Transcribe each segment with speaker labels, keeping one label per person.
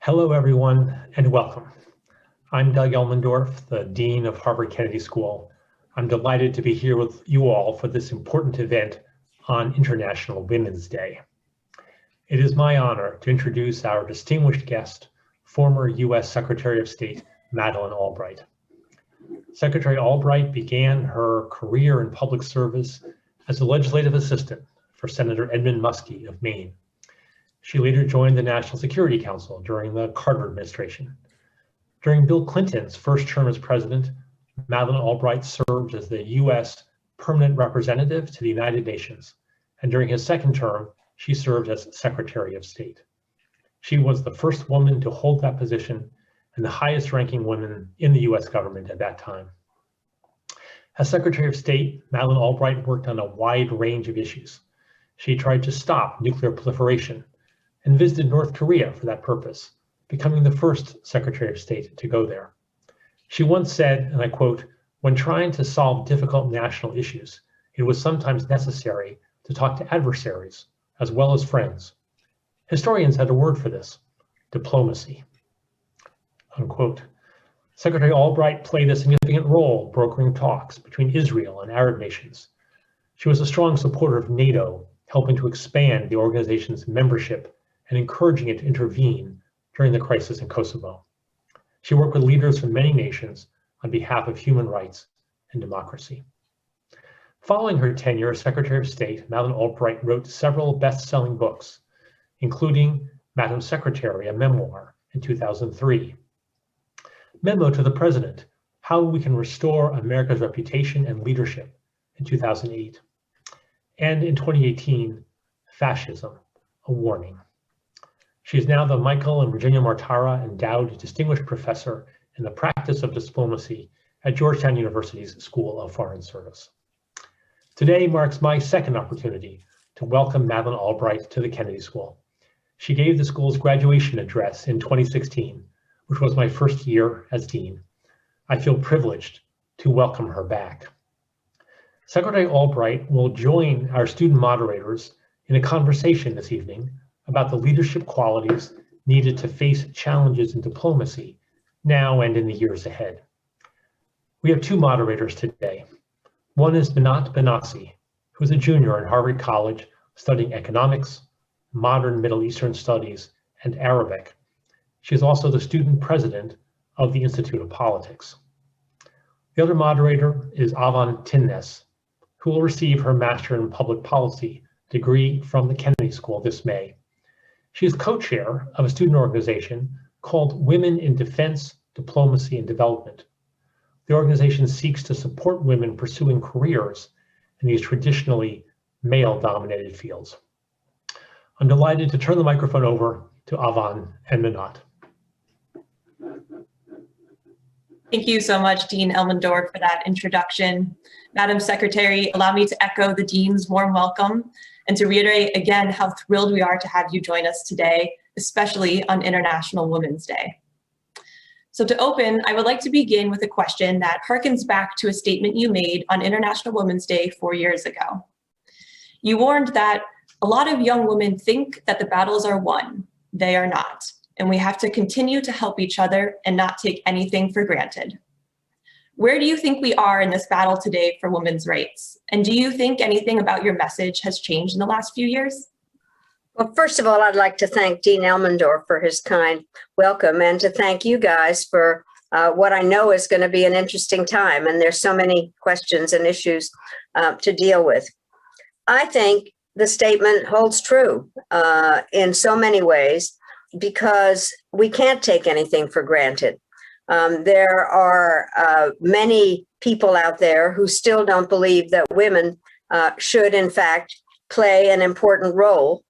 Speaker 1: Hello, everyone, and welcome. I'm Doug Elmendorf, the Dean of Harvard Kennedy School. I'm delighted to be here with you all for this important event on International Women's Day. It is my honor to introduce our distinguished guest, former U.S. Secretary of State, Madeleine Albright. Secretary Albright began her career in public service as a legislative assistant for Senator Edmund Muskie of Maine. She later joined the National Security Council during the Carter administration. During Bill Clinton's first term as president, Madeleine Albright served as the U.S. permanent representative to the United Nations, and during his second term, she served as Secretary of State. She was the first woman to hold that position and the highest ranking woman in the U.S. government at that time. As Secretary of State, Madeleine Albright worked on a wide range of issues. She tried to stop nuclear proliferation and visited North Korea for that purpose, becoming the first Secretary of State to go there. She once said, and I quote, "When trying to solve difficult national issues, it was sometimes necessary to talk to adversaries as well as friends. Historians had a word for this, diplomacy," unquote. Secretary Albright played a significant role brokering talks between Israel and Arab nations. She was a strong supporter of NATO, helping to expand the organization's membership and encouraging it to intervene during the crisis in Kosovo. She worked with leaders from many nations on behalf of human rights and democracy. Following her tenure as Secretary of State, Madeleine Albright wrote several best-selling books, including Madam Secretary, a memoir in 2003, Memo to the President, How We Can Restore America's Reputation and Leadership in 2008, and in 2018, Fascism, a Warning. She is now the Michael and Virginia Martara Endowed Distinguished Professor in the Practice of Diplomacy at Georgetown University's School of Foreign Service. Today marks my second opportunity to welcome Madeleine Albright to the Kennedy School. She gave the school's graduation address in 2016, which was my first year as dean. I feel privileged to welcome her back. Secretary Albright will join our student moderators in a conversation this evening about the leadership qualities needed to face challenges in diplomacy now and in the years ahead. We have two moderators today. One is Minat Benassi, who is a junior in Harvard College studying economics, modern Middle Eastern studies, and Arabic. She is also the student president of the Institute of Politics. The other moderator is Avan Tinnes, who will receive her Master in Public Policy degree from the Kennedy School this May. She is co-chair of a student organization called Women in Defense, Diplomacy, and Development. The organization seeks to support women pursuing careers in these traditionally male-dominated fields. I'm delighted to turn the microphone over to Avan and Minat.
Speaker 2: Thank you so much, Dean Elmendorf, for that introduction. Madam Secretary, allow me to echo the Dean's warm welcome and to reiterate again how thrilled we are to have you join us today, especially on International Women's Day. So to open, I would like to begin with a question that harkens back to a statement you made on International Women's Day 4 years ago. You warned that a lot of young women think that the battles are won. They are not, and we have to continue to help each other and not take anything for granted. Where do you think we are in this battle today for women's rights? And do you think anything about your message has changed in the last few years?
Speaker 3: Well, first of all, I'd like to thank Dean Elmendorf for his kind welcome and to thank you guys for what I know is going to be an interesting time. And there's so many questions and issues to deal with. I think the statement holds true in so many ways because we can't take anything for granted. There are many people out there who still don't believe that women should, in fact, play an important role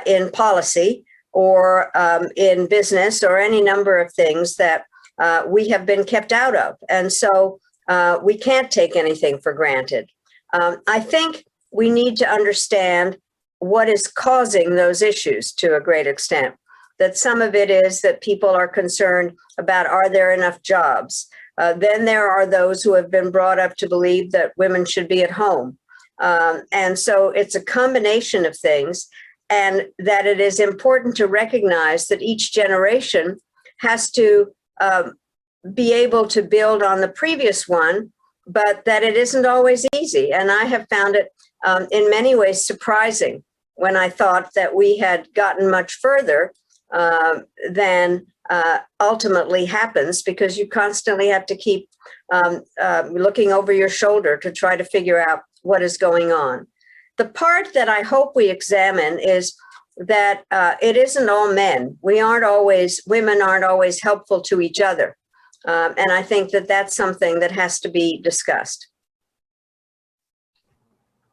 Speaker 3: in policy or in business or any number of things that we have been kept out of. And so we can't take anything for granted. I think we need to understand what is causing those issues to a great extent. That some of it is that people are concerned about, are there enough jobs? Then there are those who have been brought up to believe that women should be at home. And so it's a combination of things. and that it is important to recognize that each generation has to be able to build on the previous one, but that it isn't always easy. And I have found it in many ways surprising when I thought that we had gotten much further than ultimately happens, because you constantly have to keep looking over your shoulder to try to figure out what is going on. The part that I hope we examine is that it isn't all men. Women aren't always helpful to each other. And I think that that's something that has to be discussed.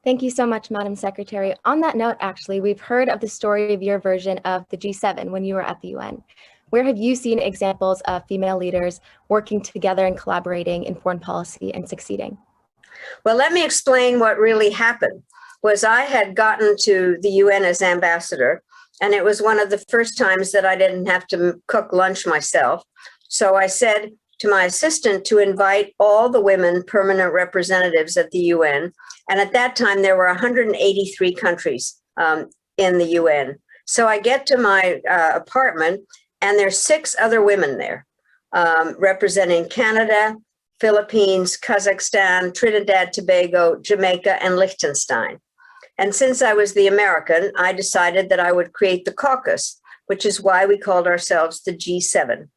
Speaker 4: Thank you so much, Madam Secretary. On that note, actually, we've heard of the story of your version of the G7 when you were at the UN. Where have you seen examples of female leaders working together and collaborating in foreign policy and succeeding?
Speaker 3: Well, let me explain what really happened. Was I had gotten to the UN as ambassador, and it was one of the first times that I didn't have to cook lunch myself. So I said to my assistant to invite all the women permanent representatives at the UN. And at that time, there were 183 countries in the UN. So I get to my apartment, and there's 6 other women there representing Canada, Philippines, Kazakhstan, Trinidad, Tobago, Jamaica, and Liechtenstein. And since I was the American, I decided that I would create the caucus, which is why we called ourselves the G7.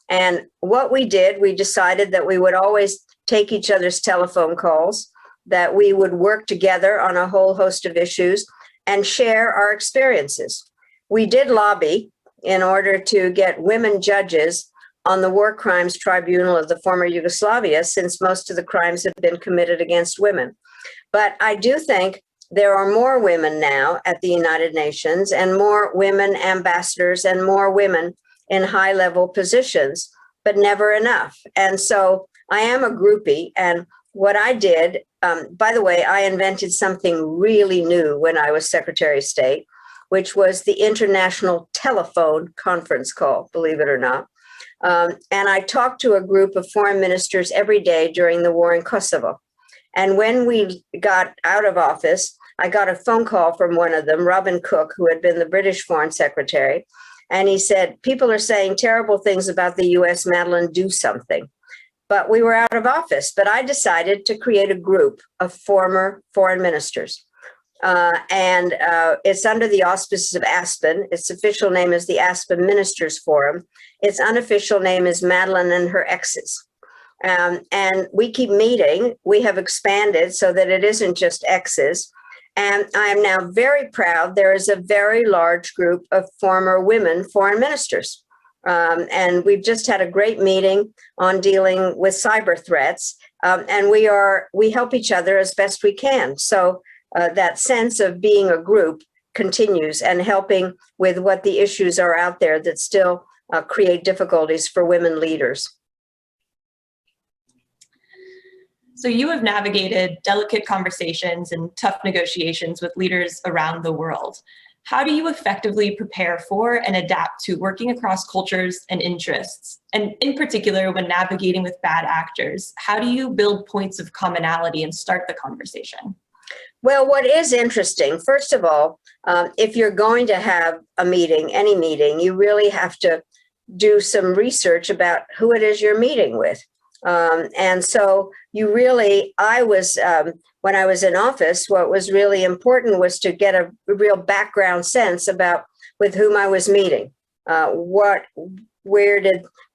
Speaker 3: And what we did, we decided that we would always take each other's telephone calls, that we would work together on a whole host of issues and share our experiences. We did lobby in order to get women judges on the War Crimes Tribunal of the former Yugoslavia, since most of the crimes have been committed against women. But I do think there are more women now at the United Nations, and more women ambassadors, and more women in high-level positions, but never enough. And so I am a groupie. And what I did, by the way, I invented something really new when I was Secretary of State, which was the International Telephone Conference Call, believe it or not. And I talked to a group of foreign ministers every day during the war in Kosovo. And when we got out of office, I got a phone call from one of them, Robin Cook, who had been the British Foreign Secretary. And he said, people are saying terrible things about the US, Madeleine, do something. But we were out of office. But I decided to create a group of former foreign ministers. And it's under the auspices of Aspen. Its official name is the Aspen Ministers Forum. Its unofficial name is Madeleine and Her Exes. And we keep meeting. We have expanded so that it isn't just exes. And I am now very proud. There is a very large group of former women foreign ministers. And we've just had a great meeting on dealing with cyber threats. And we help each other as best we can. So that sense of being a group continues, and helping with what the issues are out there that still create difficulties for women leaders.
Speaker 2: So you have navigated delicate conversations and tough negotiations with leaders around the world. How do you effectively prepare for and adapt to working across cultures and interests? And in particular, when navigating with bad actors, how do you build points of commonality and start the conversation?
Speaker 3: Well, what is interesting, first of all, if you're going to have a meeting, any meeting, you really have to do some research about who it is you're meeting with. And so when I was in office, what was really important was to get a real background sense about with whom I was meeting. What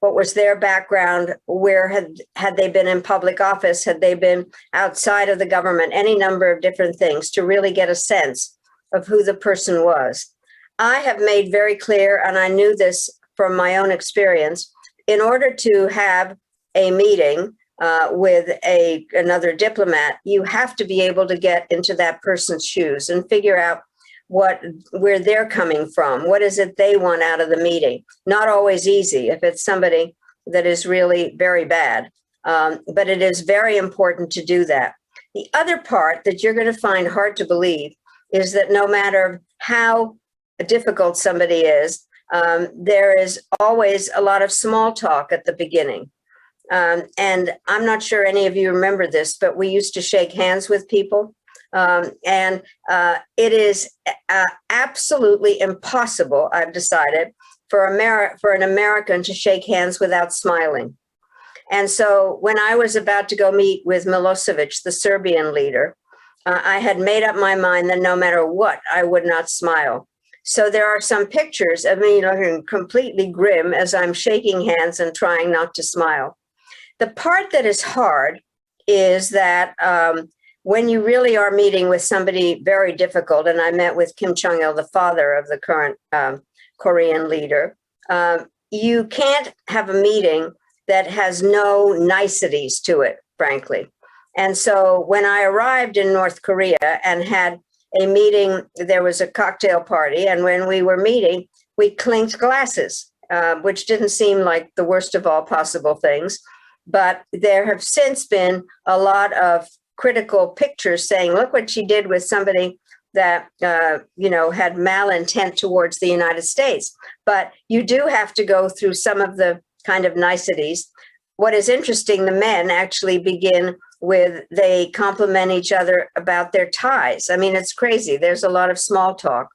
Speaker 3: was their background? Where had they been in public office? Had they been outside of the government? Any number of different things to really get a sense of who the person was. I have made very clear, and I knew this from my own experience, in order to have a meeting with another diplomat, you have to be able to get into that person's shoes and figure out where they're coming from. What is it they want out of the meeting? Not always easy if it's somebody that is really very bad, but it is very important to do that. The other part that you're going to find hard to believe is that no matter how difficult somebody is, there is always a lot of small talk at the beginning. And I'm not sure any of you remember this, but we used to shake hands with people It is absolutely impossible, I've decided, for an American to shake hands without smiling. And so when I was about to go meet with Milosevic, the Serbian leader, I had made up my mind that no matter what, I would not smile. So there are some pictures of me looking completely grim as I'm shaking hands and trying not to smile. The part that is hard is that when you really are meeting with somebody very difficult, and I met with Kim Jong-il, the father of the current Korean leader, you can't have a meeting that has no niceties to it, frankly. And so when I arrived in North Korea and had a meeting, there was a cocktail party, and when we were meeting, we clinked glasses, which didn't seem like the worst of all possible things. But there have since been a lot of critical pictures saying, look what she did with somebody that, had malintent towards the United States. But you do have to go through some of the kind of niceties. What is interesting, the men actually begin with, they compliment each other about their ties. I mean, it's crazy. There's a lot of small talk.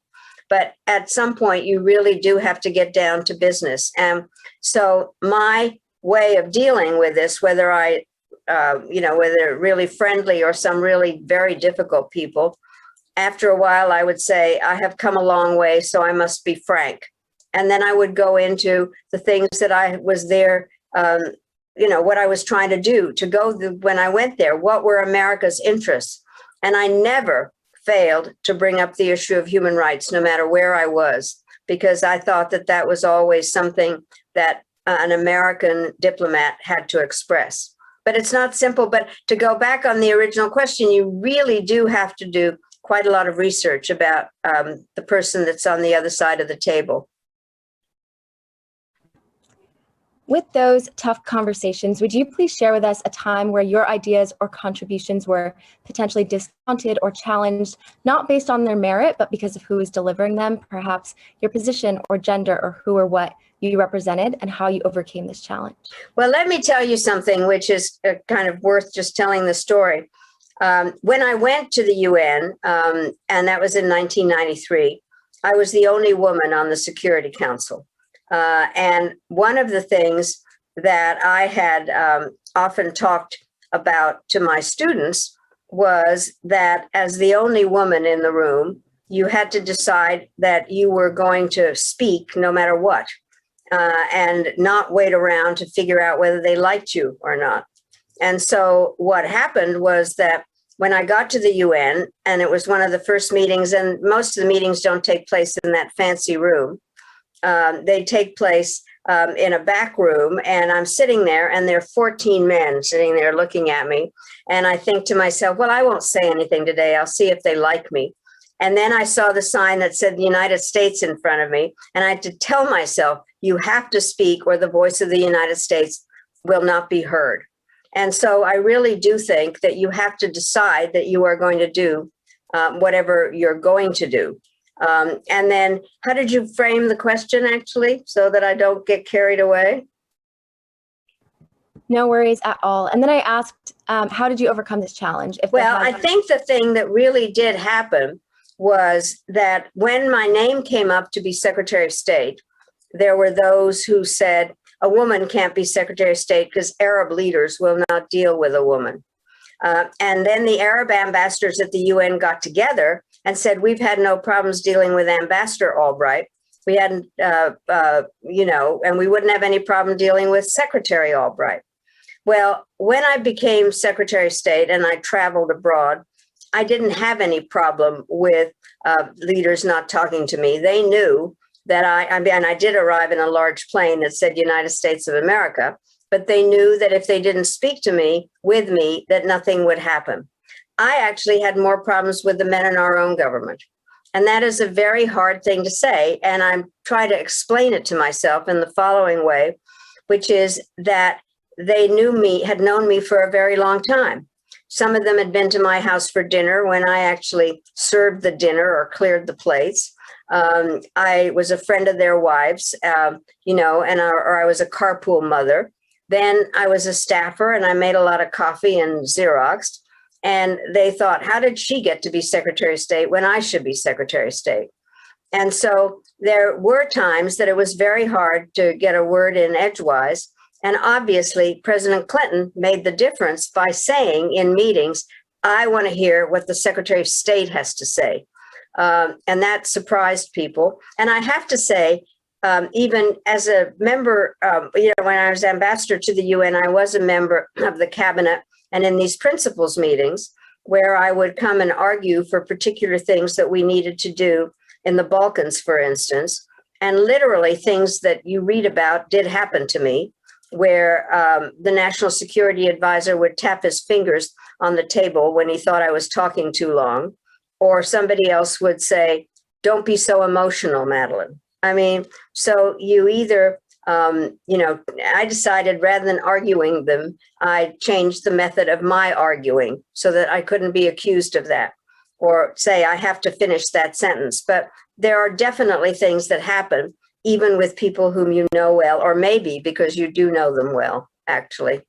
Speaker 3: But at some point, you really do have to get down to business. And so my way of dealing with this, whether whether really friendly or some really very difficult people, after a while, I would say, I have come a long way, so I must be frank. And then I would go into the things that I was there, what I was trying to do when I went there, what were America's interests? And I never failed to bring up the issue of human rights, no matter where I was, because I thought that that was always something that an American diplomat had to express. But it's not simple. But to go back on the original question, you really do have to do quite a lot of research about the person that's on the other side of the table.
Speaker 4: With those tough conversations, would you please share with us a time where your ideas or contributions were potentially discounted or challenged, not based on their merit, but because of who is delivering them, perhaps your position or gender or who or what you represented, and how you overcame this challenge?
Speaker 3: Well, let me tell you something which is kind of worth just telling the story. When I went to the UN, and that was in 1993, I was the only woman on the Security Council. And one of the things that I had often talked about to my students was that as the only woman in the room, you had to decide that you were going to speak no matter what, and not wait around to figure out whether they liked you or not. And so what happened was that when I got to the UN, and it was one of the first meetings, and most of the meetings don't take place in that fancy room. They take place in a back room, and I'm sitting there, and there are 14 men sitting there looking at me. And I think to myself, well, I won't say anything today. I'll see if they like me. And then I saw the sign that said the United States in front of me. And I had to tell myself, you have to speak or the voice of the United States will not be heard. And so I really do think that you have to decide that you are going to do whatever you're going to do. And then how did you frame the question, actually, so that I don't get carried away?
Speaker 4: No worries at all. And then I asked, how did you overcome this challenge?
Speaker 3: Well, I think the thing that really did happen was that when my name came up to be Secretary of State, there were those who said a woman can't be Secretary of State because Arab leaders will not deal with a woman. And then the Arab ambassadors at the UN got together and said, we've had no problems dealing with Ambassador Albright. We hadn't, and we wouldn't have any problem dealing with Secretary Albright. Well, when I became Secretary of State and I traveled abroad, I didn't have any problem with leaders not talking to me. They knew that I did arrive in a large plane that said United States of America, but they knew that if they didn't speak to me, with me, that nothing would happen. I actually had more problems with the men in our own government. And that is a very hard thing to say. And I'm trying to explain it to myself in the following way, which is that they had known me for a very long time. Some of them had been to my house for dinner when I actually served the dinner or cleared the plates. I was a friend of their wives, or I was a carpool mother. Then I was a staffer and I made a lot of coffee and Xeroxed. And they thought, how did she get to be Secretary of State when I should be Secretary of State? And so there were times that it was very hard to get a word in edgewise. And obviously, President Clinton made the difference by saying in meetings, I want to hear what the Secretary of State has to say. And that surprised people. And I have to say, even as a member, when I was ambassador to the UN, I was a member of the cabinet and in these principals meetings where I would come and argue for particular things that we needed to do in the Balkans, for instance. And literally things that you read about did happen to me, where the National Security Advisor would tap his fingers on the table when he thought I was talking too long, or somebody else would say, don't be so emotional, Madeleine. I mean, so you either, I decided rather than arguing them, I changed the method of my arguing so that I couldn't be accused of that or say I have to finish that sentence. But there are definitely things that happen, even with people whom you know well, or maybe because you do know them well, actually.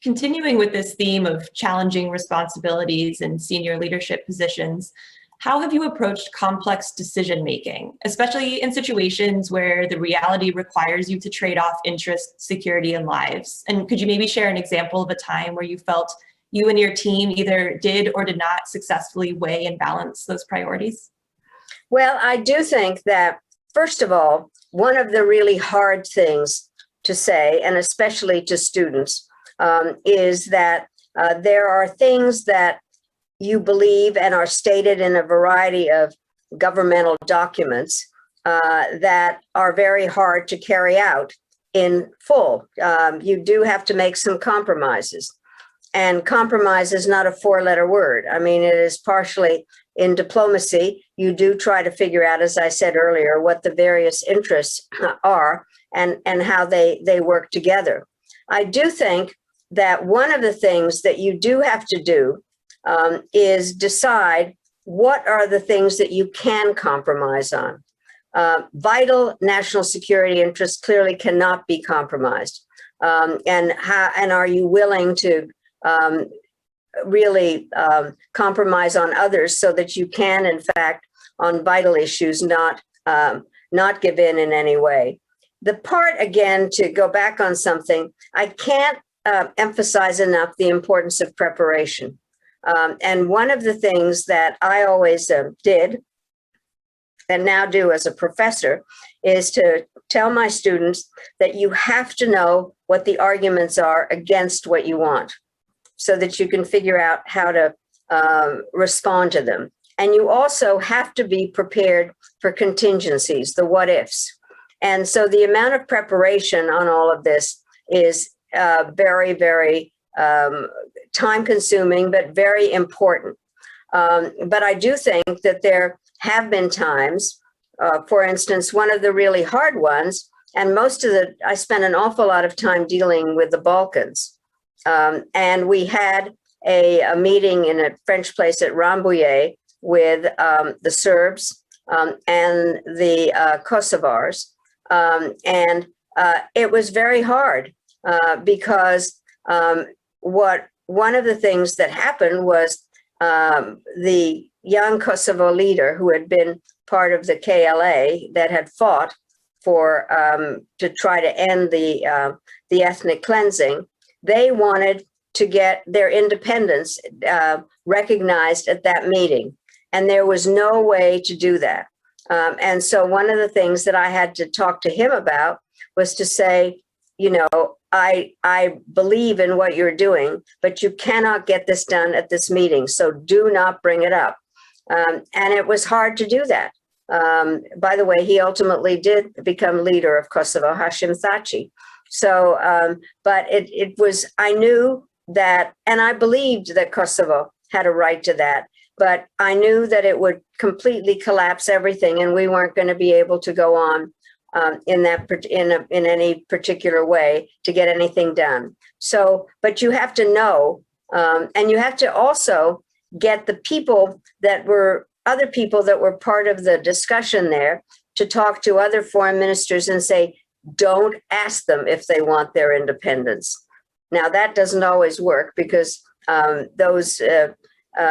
Speaker 2: Continuing with this theme of challenging responsibilities and senior leadership positions, how have you approached complex decision-making, especially in situations where the reality requires you to trade off interest, security, and lives? And could you maybe share an example of a time where you felt you and your team either did or did not successfully weigh and balance those priorities?
Speaker 3: Well, I do think that, first of all, one of the really hard things to say, and especially to students, is that there are things that you believe and are stated in a variety of governmental documents that are very hard to carry out in full. You do have to make some compromises. And compromise is not a four-letter word. I mean, it is partially in diplomacy. You do try to figure out, as I said earlier, what the various interests are and how they work together. I do think that one of the things that you do have to do is decide what are the things that you can compromise on. Vital national security interests clearly cannot be compromised. And are you willing to really compromise on others so that you can, in fact, on vital issues, not give in any way? The part, again, to go back on something, I can't emphasize enough the importance of preparation. And one of the things that I always did and now do as a professor is to tell my students that you have to know what the arguments are against what you want so that you can figure out how to respond to them. And you also have to be prepared for contingencies, the what ifs. And so the amount of preparation on all of this is very, very time consuming, but very important. But I do think that there have been times, for instance, one of the really hard ones, and I spent an awful lot of time dealing with the Balkans. And we had a meeting in a French place at Rambouillet with the Serbs and the Kosovars. And it was very hard because one of the things that happened was the young Kosovo leader who had been part of the KLA that had fought for to try to end the ethnic cleansing. They wanted to get their independence recognized at that meeting, and there was no way to do that. And so one of the things that I had to talk to him about was to say, I believe in what you're doing, but you cannot get this done at this meeting, so do not bring it up. And it was hard to do that. By the way, he ultimately did become leader of Kosovo, Hashim Thaçi. So, but it was, I knew that, and I believed that Kosovo had a right to that, but I knew that it would completely collapse everything and we weren't going to be able to go on in any particular way to get anything done. So, but you have to know, and you have to also get the other people that were part of the discussion there to talk to other foreign ministers and say, don't ask them if they want their independence. Now, that doesn't always work because those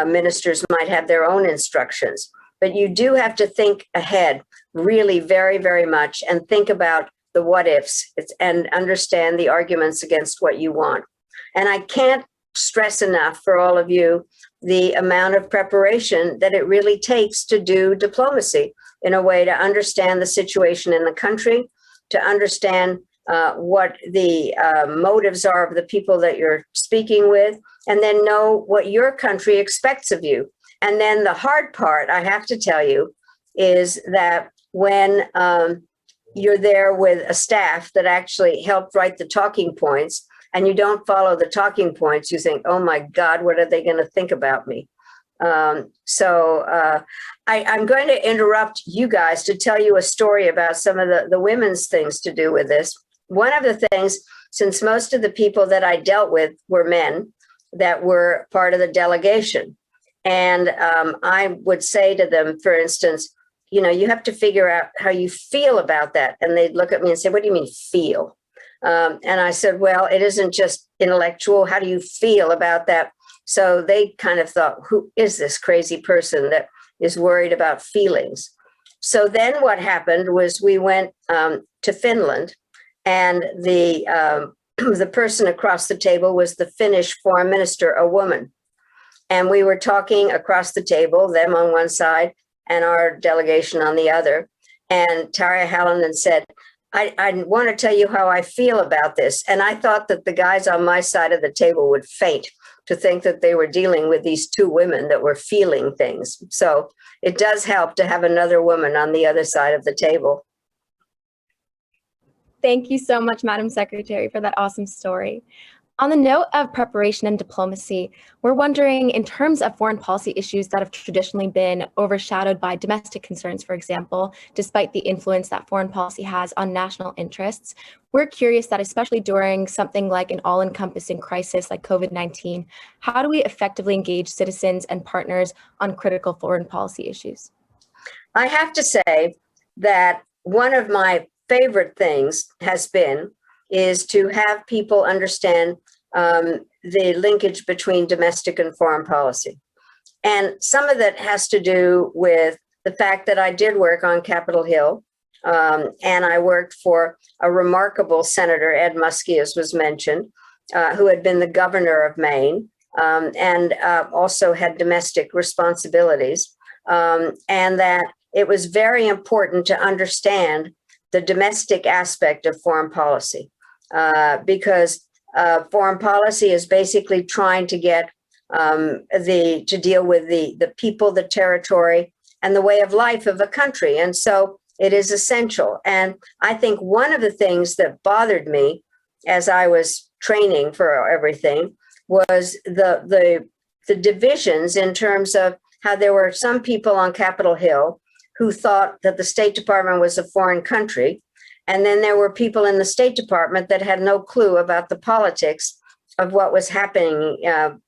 Speaker 3: ministers might have their own instructions. But you do have to think ahead really very, very much and think about the what ifs and understand the arguments against what you want. And I can't stress enough for all of you the amount of preparation that it really takes to do diplomacy in a way to understand the situation in the country, to understand what the motives are of the people that you're speaking with, and then know what your country expects of you. And then the hard part, I have to tell you, is that when you're there with a staff that actually helped write the talking points, and you don't follow the talking points, you think, oh my God, what are they going to think about me? I'm going to interrupt you guys to tell you a story about some of the women's things to do with this. One of the things, since most of the people that I dealt with were men that were part of the delegation, and I would say to them, for instance, you know, you have to figure out how you feel about that. And they'd look at me and say, what do you mean feel? And I said, well, it isn't just intellectual. How do you feel about that? So they kind of thought, who is this crazy person that is worried about feelings? So then what happened was we went to Finland, and the person across the table was the Finnish foreign minister, a woman. And we were talking across the table, them on one side and our delegation on the other. And Tarja Halonen said, I want to tell you how I feel about this. And I thought that the guys on my side of the table would faint to think that they were dealing with these two women that were feeling things. So it does help to have another woman on the other side of the table.
Speaker 4: Thank you so much, Madam Secretary, for that awesome story. On the note of preparation and diplomacy, we're wondering, in terms of foreign policy issues that have traditionally been overshadowed by domestic concerns, for example, despite the influence that foreign policy has on national interests, we're curious that especially during something like an all-encompassing crisis like COVID-19, how do we effectively engage citizens and partners on critical foreign policy issues?
Speaker 3: I have to say that one of my favorite things is to have people understand the linkage between domestic and foreign policy. And some of that has to do with the fact that I did work on Capitol Hill, and I worked for a remarkable senator, Ed Muskie, as was mentioned, who had been the governor of Maine, and also had domestic responsibilities, and that it was very important to understand the domestic aspect of foreign policy. Because foreign policy is basically trying to get to deal with the people, the territory, and the way of life of a country. And so it is essential. And I think one of the things that bothered me as I was training for everything was the divisions in terms of how there were some people on Capitol Hill who thought that the State Department was a foreign country. And then there were people in the State Department that had no clue about the politics of what was happening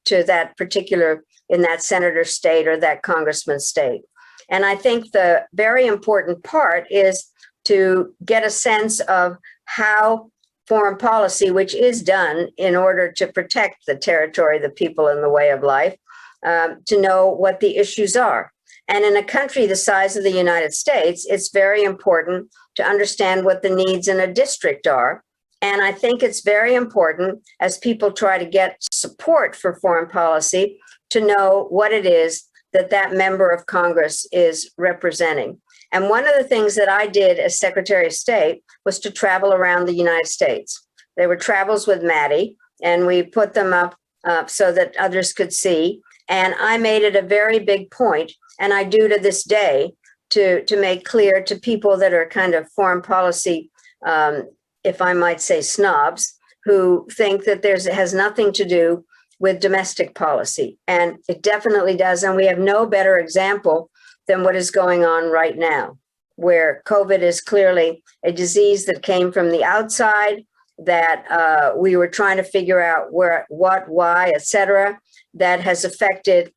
Speaker 3: to that particular, in that senator state or that congressman state. And I think the very important part is to get a sense of how foreign policy, which is done in order to protect the territory, the people, and the way of life, to know what the issues are. And in a country the size of the United States, it's very important to understand what the needs in a district are. And I think it's very important, as people try to get support for foreign policy, to know what it is that that member of Congress is representing. And one of the things that I did as Secretary of State was to travel around the United States. There were travels with Maddie, and we put them up so that others could see. And I made it a very big point, and I do to this day, to make clear to people that are kind of foreign policy, if I might say snobs, who think that it has nothing to do with domestic policy. And it definitely does. And we have no better example than what is going on right now, where COVID is clearly a disease that came from the outside, that we were trying to figure out where, what, why, et cetera, that has affected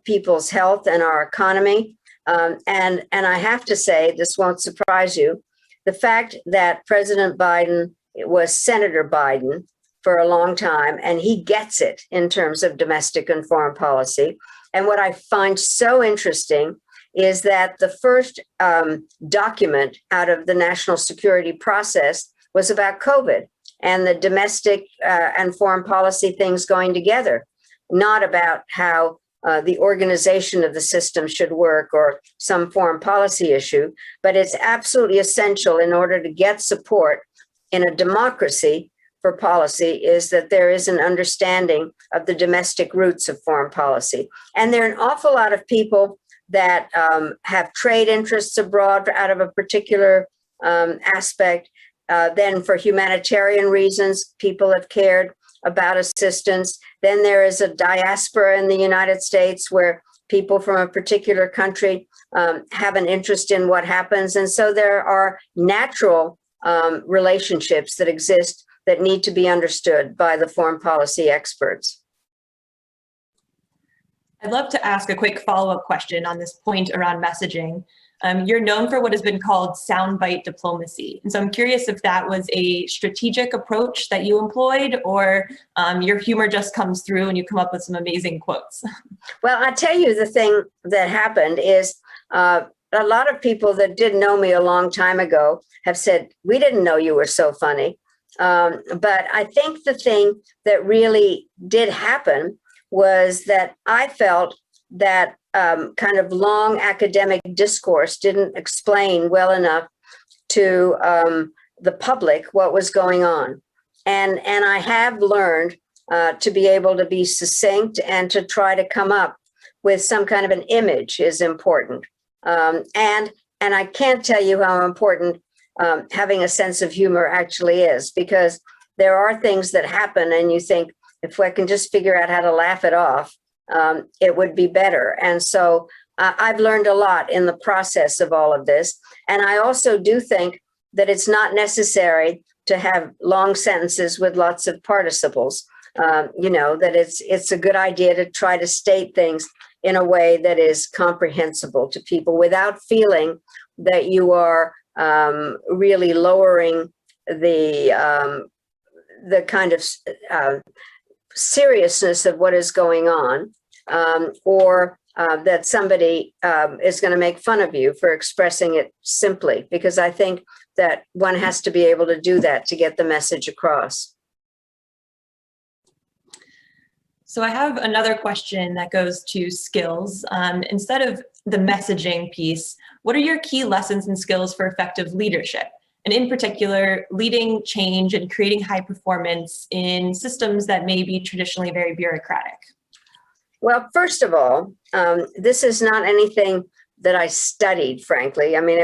Speaker 3: people's health and our economy. And I have to say, this won't surprise you, the fact that President Biden was Senator Biden for a long time, and he gets it in terms of domestic and foreign policy. And what I find so interesting is that the first document out of the national security process was about COVID and the domestic and foreign policy things going together, not about how the organization of the system should work or some foreign policy issue, but it's absolutely essential in order to get support in a democracy for policy is that there is an understanding of the domestic roots of foreign policy. And there are an awful lot of people that have trade interests abroad out of a particular aspect. Then for humanitarian reasons, people have cared about assistance. Then there is a diaspora in the United States where people from a particular country have an interest in what happens. And so there are natural relationships that exist that need to be understood by the foreign policy experts.
Speaker 2: I'd love to ask a quick follow-up question on this point around messaging. You're known for what has been called soundbite diplomacy. And so I'm curious if that was a strategic approach that you employed, or your humor just comes through and you come up with some amazing quotes.
Speaker 3: Well, I'll tell you the thing that happened is a lot of people that did know me a long time ago have said, we didn't know you were so funny. But I think the thing that really did happen was that I felt that kind of long academic discourse didn't explain well enough to the public what was going on. And I have learned to be able to be succinct and to try to come up with some kind of an image is important. And I can't tell you how important having a sense of humor actually is, because there are things that happen and you think, if I can just figure out how to laugh it off, it would be better. And so I've learned a lot in the process of all of this. And I also do think that it's not necessary to have long sentences with lots of participles. That it's a good idea to try to state things in a way that is comprehensible to people without feeling that you are really lowering the kind of seriousness of what is going on, or that somebody is going to make fun of you for expressing it simply, because I think that one has to be able to do that to get the message across.
Speaker 2: So I have another question that goes to skills. Instead of the messaging piece, what are your key lessons and skills for effective leadership? And in particular, leading change and creating high performance in systems that may be traditionally very bureaucratic?
Speaker 3: Well, first of all, this is not anything that I studied, frankly. I mean,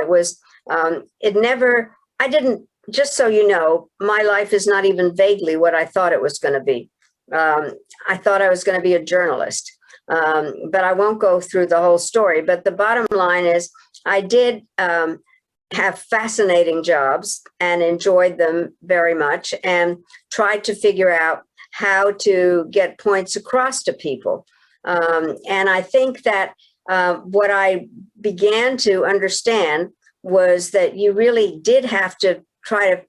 Speaker 3: just so you know, my life is not even vaguely what I thought it was going to be. I thought I was going to be a journalist, but I won't go through the whole story. But the bottom line is I did have fascinating jobs and enjoyed them very much and tried to figure out how to get points across to people. And I think that what I began to understand was that you really did have to try to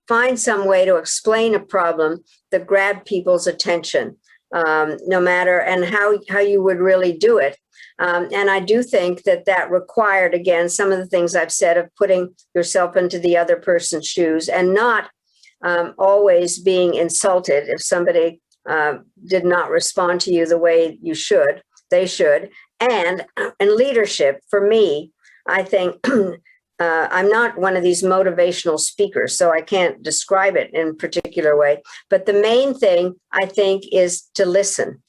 Speaker 3: find some way to explain a problem that grabbed people's attention, no matter, and how you would really do it. And I do think that required, again, some of the things I've said of putting yourself into the other person's shoes and not always being insulted if somebody did not respond to you the way they should. And in leadership, for me, I think I'm not one of these motivational speakers, so I can't describe it in a particular way. But the main thing, I think, is to listen.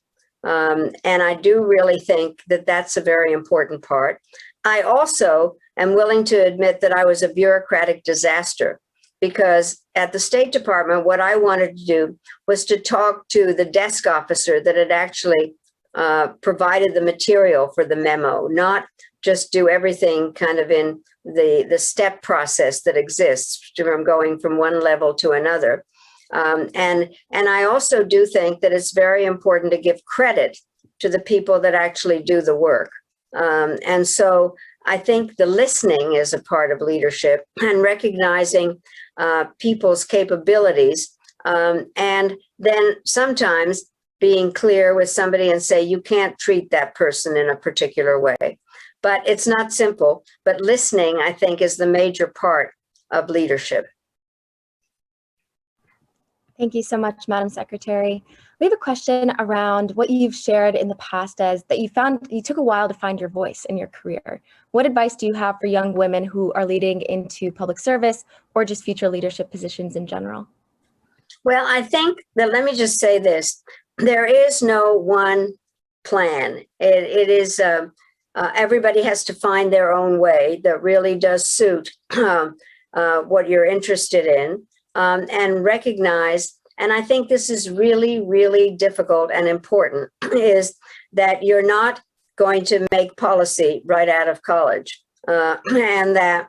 Speaker 3: And I do really think that that's a very important part. I also am willing to admit that I was a bureaucratic disaster, because at the State Department, what I wanted to do was to talk to the desk officer that had actually provided the material for the memo, not just do everything kind of in the step process that exists from going from one level to another. And I also do think that it's very important to give credit to the people that actually do the work. And so I think the listening is a part of leadership, and recognizing people's capabilities And then sometimes being clear with somebody and say, you can't treat that person in a particular way. But it's not simple. But listening, I think, is the major part of leadership.
Speaker 4: Thank you so much, Madam Secretary. We have a question around what you've shared in the past as that you took a while to find your voice in your career. What advice do you have for young women who are leading into public service or just future leadership positions in general?
Speaker 3: Well, I think that, let me just say this, there is no one plan. It is, everybody has to find their own way that really does suit what you're interested in, and recognize, and I think this is really, really difficult and important, is that you're not going to make policy right out of college, and that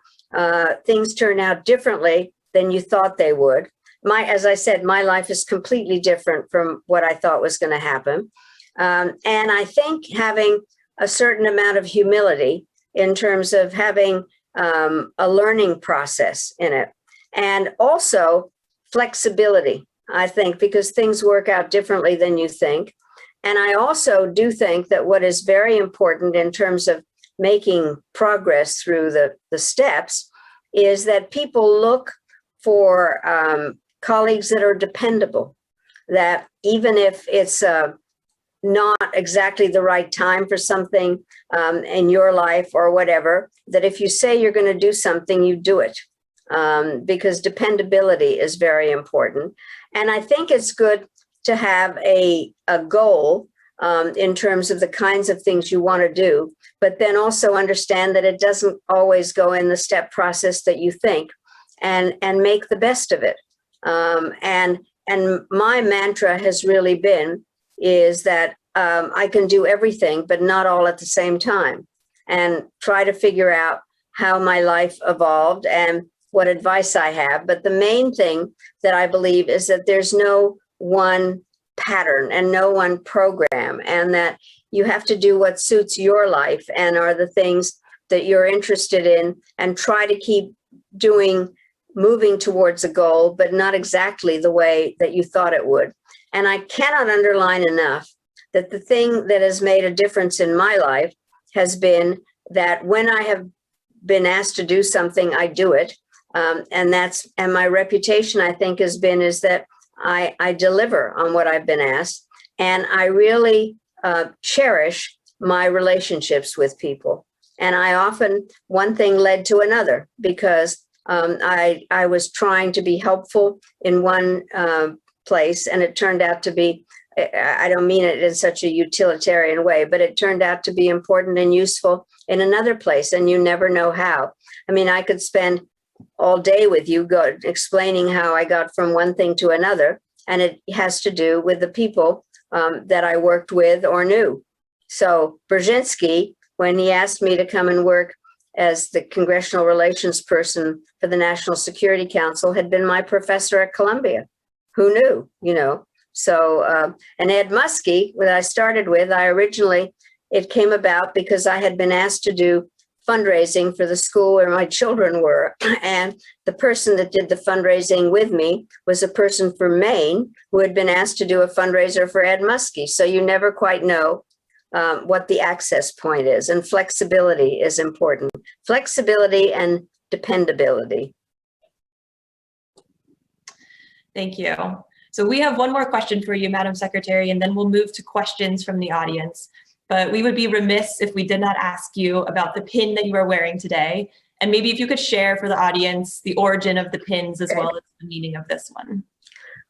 Speaker 3: things turn out differently than you thought they would. As I said, my life is completely different from what I thought was going to happen. And I think having a certain amount of humility in terms of having a learning process in it, and also flexibility, I think, because things work out differently than you think. And I also do think that what is very important in terms of making progress through the steps is that people look for colleagues that are dependable, that even if it's not exactly the right time for something in your life or whatever, that if you say you're going to do something, you do it, because dependability is very important. And I think it's good to have a goal in terms of the kinds of things you want to do, but then also understand that it doesn't always go in the step process that you think, and make the best of it. And my mantra has really been is that I can do everything, but not all at the same time, and try to figure out how my life evolved and what advice I have. But the main thing that I believe is that there's no one pattern and no one program, and that you have to do what suits your life and are the things that you're interested in, and try to keep moving towards a goal, but not exactly the way that you thought it would. And I cannot underline enough that the thing that has made a difference in my life has been that when I have been asked to do something, I do it. And my reputation, I think, is that I deliver on what I've been asked. And I really cherish my relationships with people. And one thing led to another, because I was trying to be helpful in one place, and it turned out to be, I don't mean it in such a utilitarian way, but it turned out to be important and useful in another place, and you never know how. I mean, I could spend all day with you explaining how I got from one thing to another, and it has to do with the people that I worked with or knew. So Brzezinski, when he asked me to come and work as the congressional relations person for the National Security Council, had been my professor at Columbia. Who knew, So, and Ed Muskie, that I started with, it came about because I had been asked to do fundraising for the school where my children were. And the person that did the fundraising with me was a person from Maine who had been asked to do a fundraiser for Ed Muskie. So you never quite know what the access point is, and flexibility is important. Flexibility and dependability.
Speaker 2: Thank you. So we have one more question for you, Madam Secretary, and then we'll move to questions from the audience. But we would be remiss if we did not ask you about the pin that you are wearing today. And maybe if you could share for the audience the origin of the pins as well as the meaning of this one.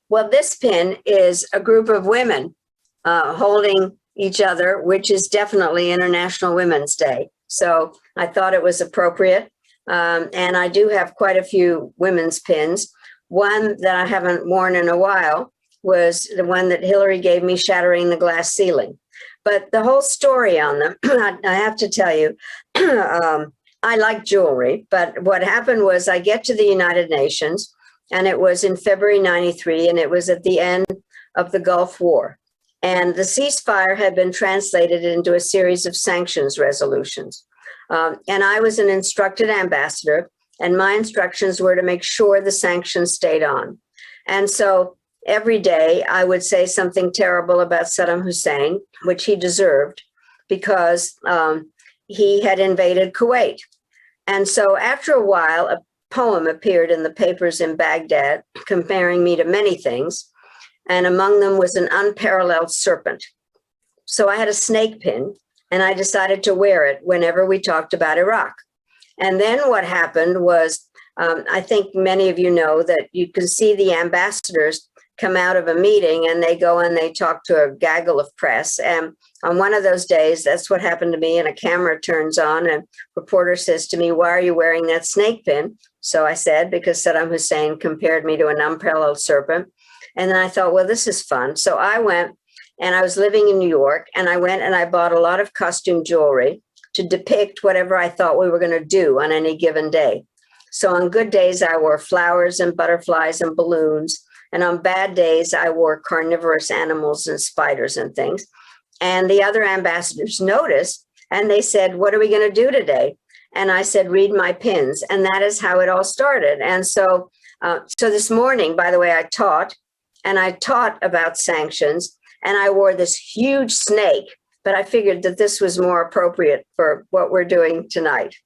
Speaker 3: Well, this pin is a group of women holding each other, which is definitely International Women's Day. So I thought it was appropriate. And I do have quite a few women's pins. One that I haven't worn in a while was the one that Hillary gave me, shattering the glass ceiling. But the whole story on them, I have to tell you, I like jewelry, but what happened was I get to the United Nations, and it was in February '93, and it was at the end of the Gulf War. And the ceasefire had been translated into a series of sanctions resolutions. And I was an instructed ambassador, and my instructions were to make sure the sanctions stayed on. And so every day I would say something terrible about Saddam Hussein, which he deserved because he had invaded Kuwait. And so after a while, a poem appeared in the papers in Baghdad, comparing me to many things. And among them was an unparalleled serpent. So I had a snake pin, and I decided to wear it whenever we talked about Iraq. And then what happened was, I think many of you know that you can see the ambassadors come out of a meeting and they go and they talk to a gaggle of press. And on one of those days, that's what happened to me. And a camera turns on and a reporter says to me, "Why are you wearing that snake pin?" So I said, because Saddam Hussein compared me to an unparalleled serpent. And then I thought, well, this is fun. So I went, and I was living in New York, and I went and I bought a lot of costume jewelry to depict whatever I thought we were going to do on any given day. So on good days, I wore flowers and butterflies and balloons. And on bad days, I wore carnivorous animals and spiders and things. And the other ambassadors noticed, and they said, "What are we going to do today?" And I said, "Read my pins." And that is how it all started. And so this morning, by the way, I taught about sanctions, and I wore this huge snake, but I figured that this was more appropriate for what we're doing tonight.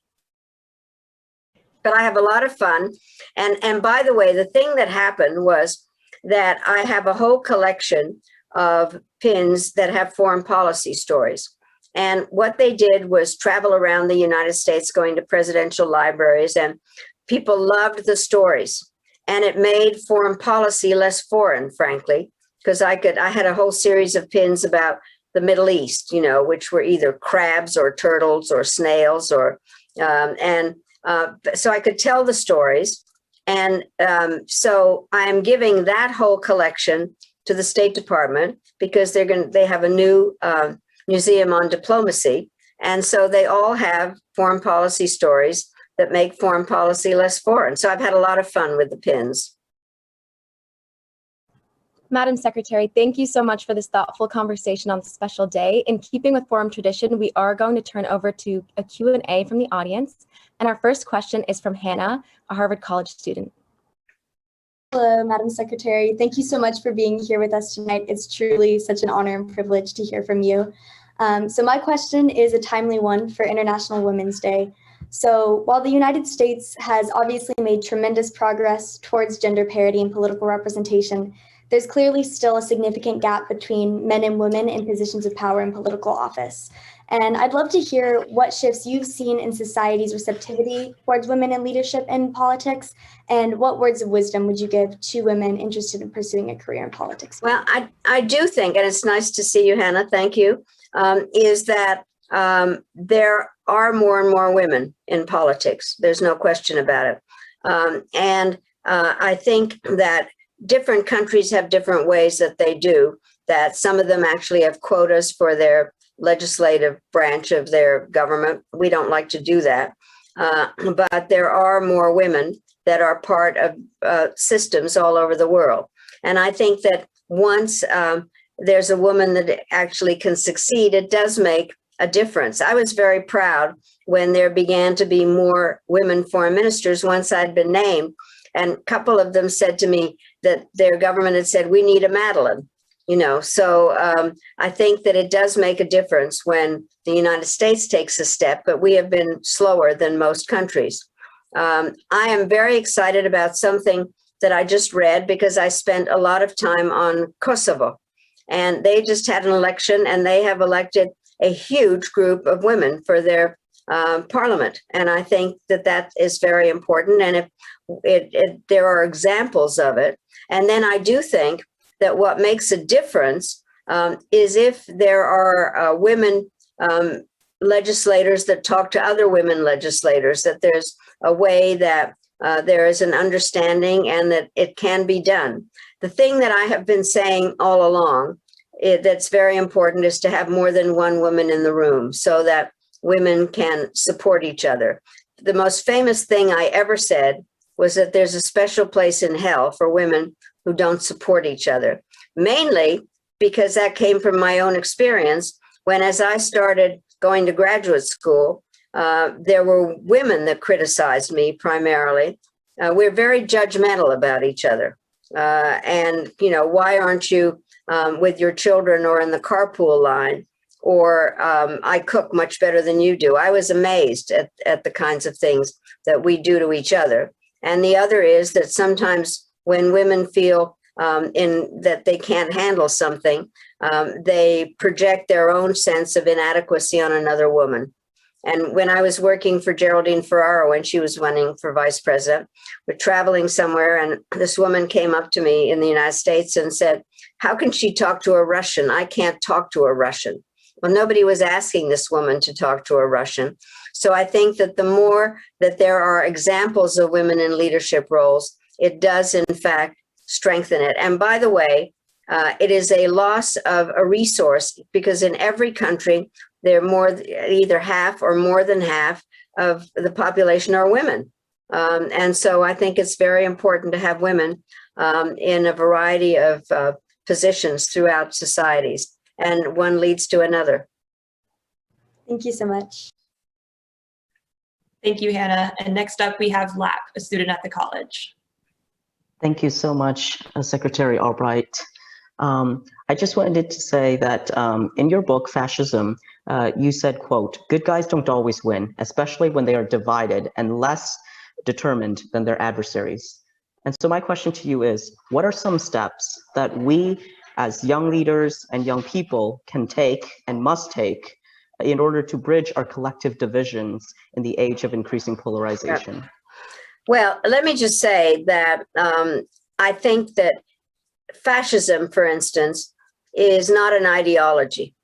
Speaker 3: But I have a lot of fun. And by the way, the thing that happened was that I have a whole collection of pins that have foreign policy stories. And what they did was travel around the United States, going to presidential libraries, and people loved the stories. And it made foreign policy less foreign, frankly, because I had a whole series of pins about the Middle East, which were either crabs or turtles or snails, so I could tell the stories. And so I'm giving that whole collection to the State Department because they have a new museum on diplomacy. And so they all have foreign policy stories that make foreign policy less foreign. So I've had a lot of fun with the pins.
Speaker 4: Madam Secretary, thank you so much for this thoughtful conversation on this special day. In keeping with forum tradition, we are going to turn over to a Q&A from the audience. And our first question is from Hannah, a Harvard College student.
Speaker 5: Hello, Madam Secretary. Thank you so much for being here with us tonight. It's truly such an honor and privilege to hear from you. So my question is a timely one for International Women's Day. So while the United States has obviously made tremendous progress towards gender parity and political representation, there's clearly still a significant gap between men and women in positions of power and political office. And I'd love to hear what shifts you've seen in society's receptivity towards women in leadership and politics, and what words of wisdom would you give to women interested in pursuing a career in politics?
Speaker 3: Well, I do think, and it's nice to see you, Hannah, thank you, is that there are more and more women in politics. There's no question about it. I think that different countries have different ways that they do that. Some of them actually have quotas for their legislative branch of their government. We don't like to do that. But there are more women that are part of systems all over the world. And I think that once there's a woman that actually can succeed, it does make a difference. I was very proud when there began to be more women foreign ministers once I'd been named. And a couple of them said to me that their government had said, "We need a Madeleine." So I think that it does make a difference when the United States takes a step, but we have been slower than most countries. I am very excited about something that I just read because I spent a lot of time on Kosovo, and they just had an election and they have elected a huge group of women for their parliament. And I think that that is very important. And if there are examples of it. And then I do think that what makes a difference is if there are women legislators that talk to other women legislators, that there's a way that there is an understanding and that it can be done. The thing that I have been saying all along that's very important is to have more than one woman in the room so that women can support each other. The most famous thing I ever said was that there's a special place in hell for women who don't support each other, mainly because that came from my own experience when, as I started going to graduate school, there were women that criticized me primarily. We're very judgmental about each other. And, you know, why aren't you with your children or in the carpool line? Or I cook much better than you do. I was amazed at the kinds of things that we do to each other. And the other is that sometimes when women feel that they can't handle something, they project their own sense of inadequacy on another woman. And when I was working for Geraldine Ferraro, when she was running for vice president, we're traveling somewhere, and this woman came up to me in the United States and said, "How can she talk to a Russian? I can't talk to a Russian." Well, nobody was asking this woman to talk to a Russian. So I think that the more that there are examples of women in leadership roles, it does, in fact, strengthen it. And by the way, it is a loss of a resource, because in every country, they're either half or more than half of the population are women. And so I think it's very important to have women in a variety of positions throughout societies. And one leads to another.
Speaker 5: Thank you so much.
Speaker 2: Thank you, Hannah. And next up, we have Lap, a student at the college.
Speaker 6: Thank you so much, Secretary Albright. I just wanted to say that in your book, Fascism, you said, quote, "Good guys don't always win, especially when they are divided and less determined than their adversaries." And so my question to you is, what are some steps that we as young leaders and young people can take and must take in order to bridge our collective divisions in the age of increasing polarization?
Speaker 3: Well, let me just say that I think that fascism, for instance, is not an ideology.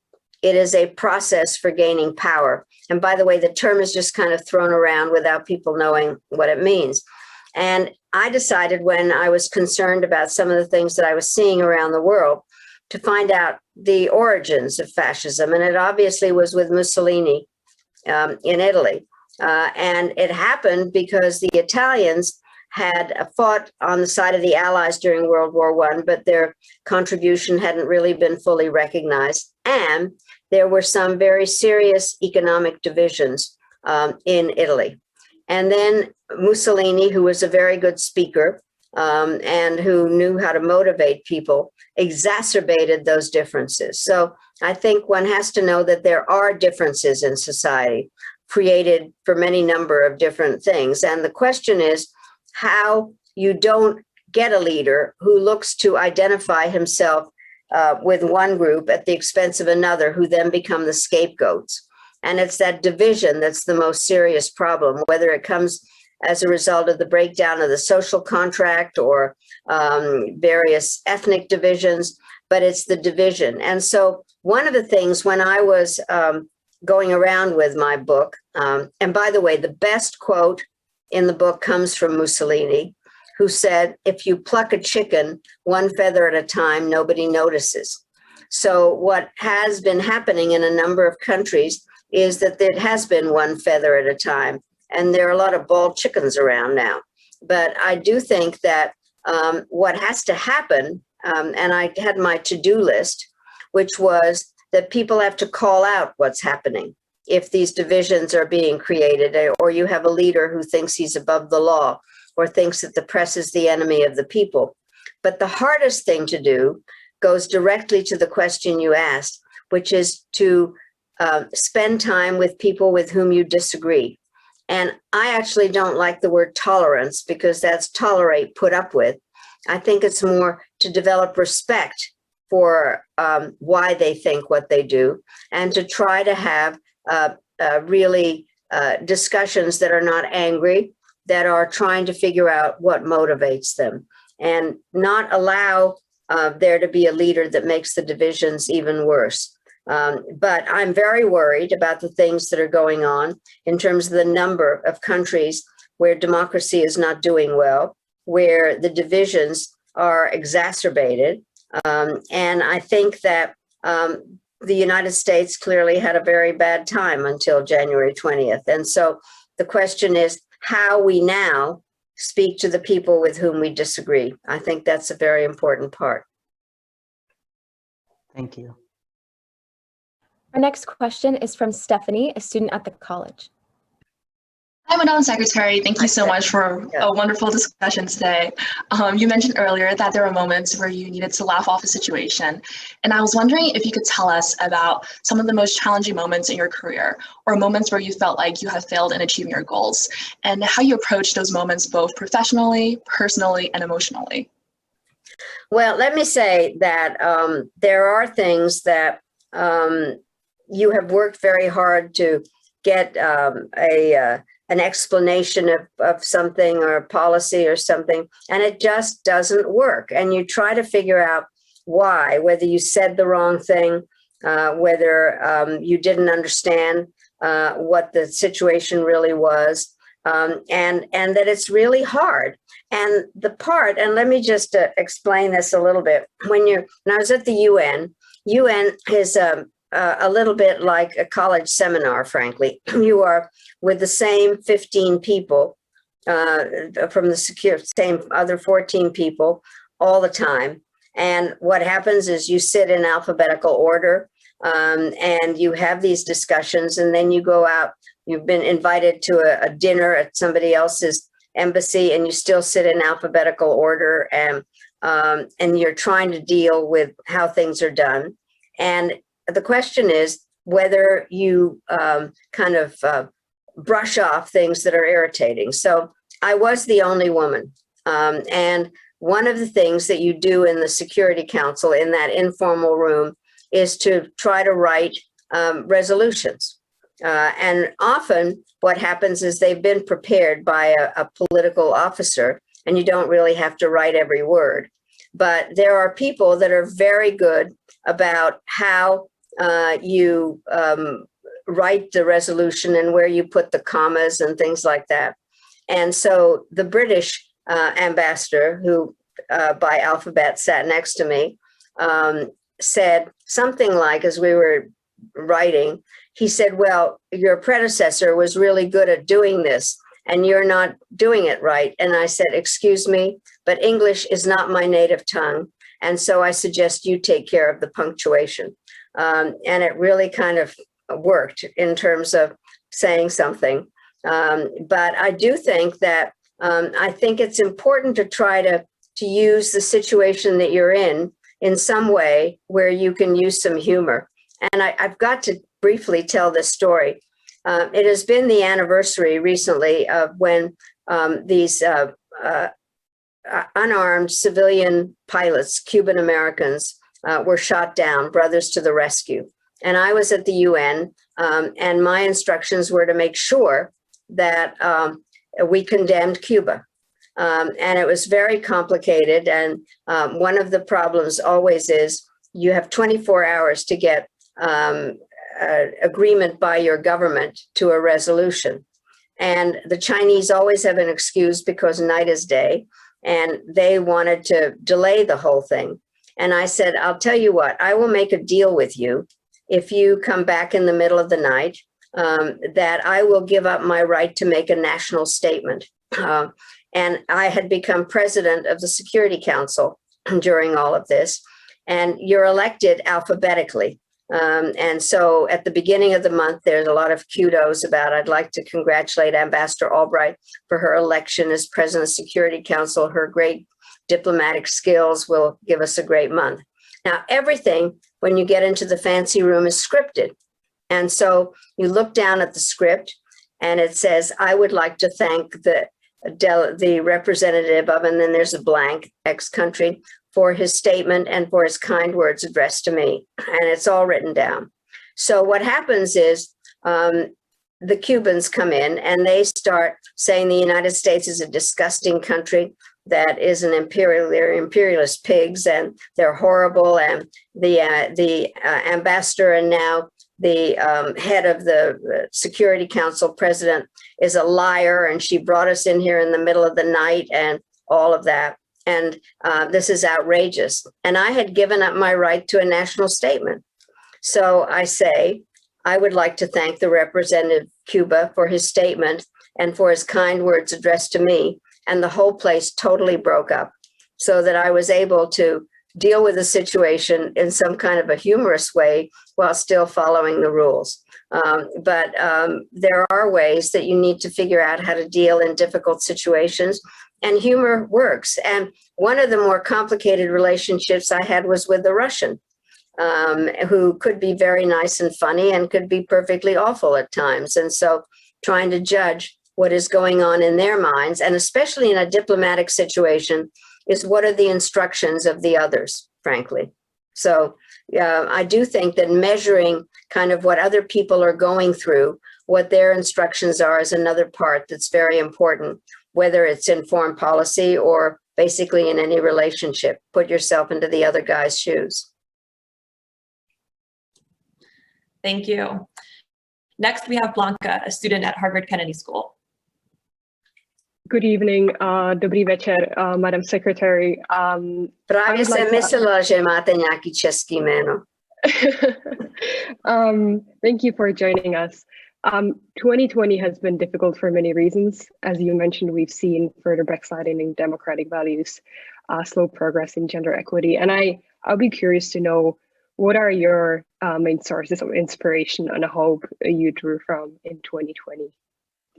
Speaker 3: It is a process for gaining power. And by the way, the term is just kind of thrown around without people knowing what it means. And I decided, when I was concerned about some of the things that I was seeing around the world, to find out the origins of fascism. And it obviously was with Mussolini in Italy. And it happened because the Italians had fought on the side of the Allies during World War I, but their contribution hadn't really been fully recognized. And there were some very serious economic divisions in Italy. And then Mussolini, who was a very good speaker and who knew how to motivate people, exacerbated those differences. So I think one has to know that there are differences in society created for many number of different things. And the question is how you don't get a leader who looks to identify himself with one group at the expense of another, who then become the scapegoats. And it's that division that's the most serious problem, whether it comes as a result of the breakdown of the social contract or various ethnic divisions, but it's the division. And so one of the things when I was going around with my book, and by the way, the best quote in the book comes from Mussolini, who said, "If you pluck a chicken one feather at a time, nobody notices." So what has been happening in a number of countries is that it has been one feather at a time. And there are a lot of bald chickens around now. But I do think that what has to happen, and I had my to-do list, which was that people have to call out what's happening if these divisions are being created, or you have a leader who thinks he's above the law or thinks that the press is the enemy of the people. But the hardest thing to do goes directly to the question you asked, which is to spend time with people with whom you disagree. And I actually don't like the word tolerance, because that's tolerate, put up with. I think it's more to develop respect for why they think what they do, and to try to have really discussions that are not angry, that are trying to figure out what motivates them, and not allow there to be a leader that makes the divisions even worse. But I'm very worried about the things that are going on in terms of the number of countries where democracy is not doing well, where the divisions are exacerbated. And I think that the United States clearly had a very bad time until January 20th. And so the question is how we now speak to the people with whom we disagree. I think that's a very important part.
Speaker 6: Thank you.
Speaker 4: Our next question is from Stephanie, a student at the college.
Speaker 7: Hi, Madam Secretary. Thank you so much for a wonderful discussion today. You mentioned earlier that there were moments where you needed to laugh off a situation. And I was wondering if you could tell us about some of the most challenging moments in your career, or moments where you felt like you have failed in achieving your goals, and how you approach those moments both professionally, personally, and emotionally.
Speaker 3: Well, let me say that there are things that you have worked very hard to get an explanation of something or a policy or something, and it just doesn't work. And you try to figure out why, whether you said the wrong thing, whether you didn't understand what the situation really was, and that it's really hard. And and let me just explain this a little bit. When I was at the UN is a little bit like a college seminar, frankly. You are with the same 15 people from the same other 14 people all the time. And what happens is you sit in alphabetical order and you have these discussions, and then you go out. You've been invited to a dinner at somebody else's embassy, and you still sit in alphabetical order, and you're trying to deal with how things are done. And the question is whether you brush off things that are irritating. So I was the only woman. And one of the things that you do in the Security Council in that informal room is to try to write resolutions. And often what happens is they've been prepared by a political officer, and you don't really have to write every word. But there are people that are very good about how you write the resolution and where you put the commas and things like that. And so the British ambassador, who by alphabet sat next to me, said something like, as we were writing, he said, well, your predecessor was really good at doing this, and you're not doing it right. And I said, excuse me, but English is not my native tongue. And so I suggest you take care of the punctuation. And it really kind of worked in terms of saying something. But I do think that I think it's important to try to use the situation that you're in some way where you can use some humor. And I've got to briefly tell this story. It has been the anniversary recently of when these unarmed civilian pilots, Cuban Americans, were shot down, brothers to the rescue. And I was at the UN, and my instructions were to make sure that we condemned Cuba. And it was very complicated. And one of the problems always is you have 24 hours to get agreement by your government to a resolution. And the Chinese always have an excuse because night is day, and they wanted to delay the whole thing. And I said, I'll tell you what, I will make a deal with you if you come back in the middle of the night, that I will give up my right to make a national statement. And I had become president of the Security Council during all of this, and you're elected alphabetically. And so at the beginning of the month, there's a lot of kudos about, I'd like to congratulate Ambassador Albright for her election as president of the Security Council. Her great diplomatic skills will give us a great month. Now, everything, when you get into the fancy room, is scripted. And so you look down at the script and it says, I would like to thank the representative of, and then there's a blank, X country, for his statement and for his kind words addressed to me. And it's all written down. So what happens is the Cubans come in and they start saying the United States is a disgusting country that is they're imperialist pigs, and they're horrible. And the ambassador and now the head of the Security Council president is a liar, and she brought us in here in the middle of the night and all of that. And this is outrageous. And I had given up my right to a national statement. So I say, I would like to thank the representative of Cuba for his statement and for his kind words addressed to me. And the whole place totally broke up, so that I was able to deal with the situation in some kind of a humorous way while still following the rules. But there are ways that you need to figure out how to deal in difficult situations, and humor works. And one of the more complicated relationships I had was with a Russian, who could be very nice and funny and could be perfectly awful at times. And so trying to judge what is going on in their minds, and especially in a diplomatic situation, is what are the instructions of the others, frankly. So I do think that measuring kind of what other people are going through, what their instructions are, is another part that's very important, whether it's in foreign policy or basically in any relationship. Put yourself into the other guy's shoes.
Speaker 2: Thank you. Next, we have Blanca, a student at Harvard Kennedy School.
Speaker 8: Good evening, dobrý večer, Madam Secretary.
Speaker 3: Právě jsem myslela, že máte nějaký český jméno.
Speaker 8: Thank you for joining us. 2020 has been difficult for many reasons. As you mentioned, we've seen further backsliding in democratic values, slow progress in gender equity. And I'll be curious to know, what are your main sources of inspiration and hope you drew from in 2020?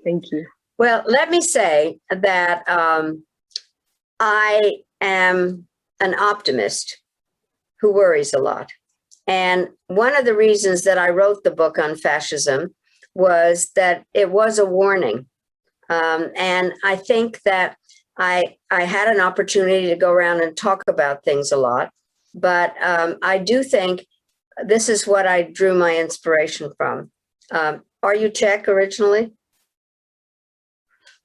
Speaker 8: Thank you.
Speaker 3: Well, let me say that I am an optimist who worries a lot. And one of the reasons that I wrote the book on fascism was that it was a warning. And I think that I had an opportunity to go around and talk about things a lot. But I do think this is what I drew my inspiration from. Are you Czech originally?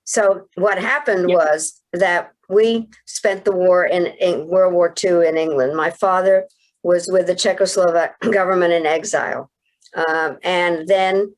Speaker 3: So what happened was that we spent the war in World War II in England. My father was with the Czechoslovak government in exile. And then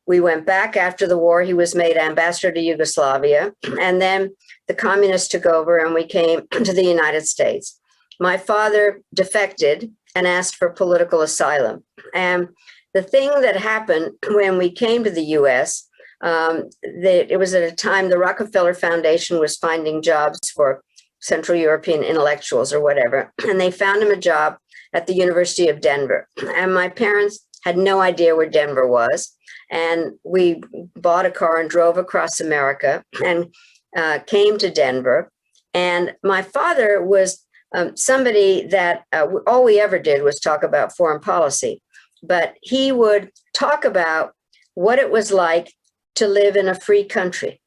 Speaker 3: we went back after the war. He was made ambassador to Yugoslavia. And then the communists took over and we came to the United States. My father defected and asked for political asylum. And the thing that happened when we came to the US, it was at a time the Rockefeller Foundation was finding jobs for Central European intellectuals or whatever. And they found him a job at the University of Denver. And my parents had no idea where Denver was. And we bought a car and drove across America and came to Denver. And my father was somebody that all we ever did was talk about foreign policy. But he would talk about what it was like to live in a free country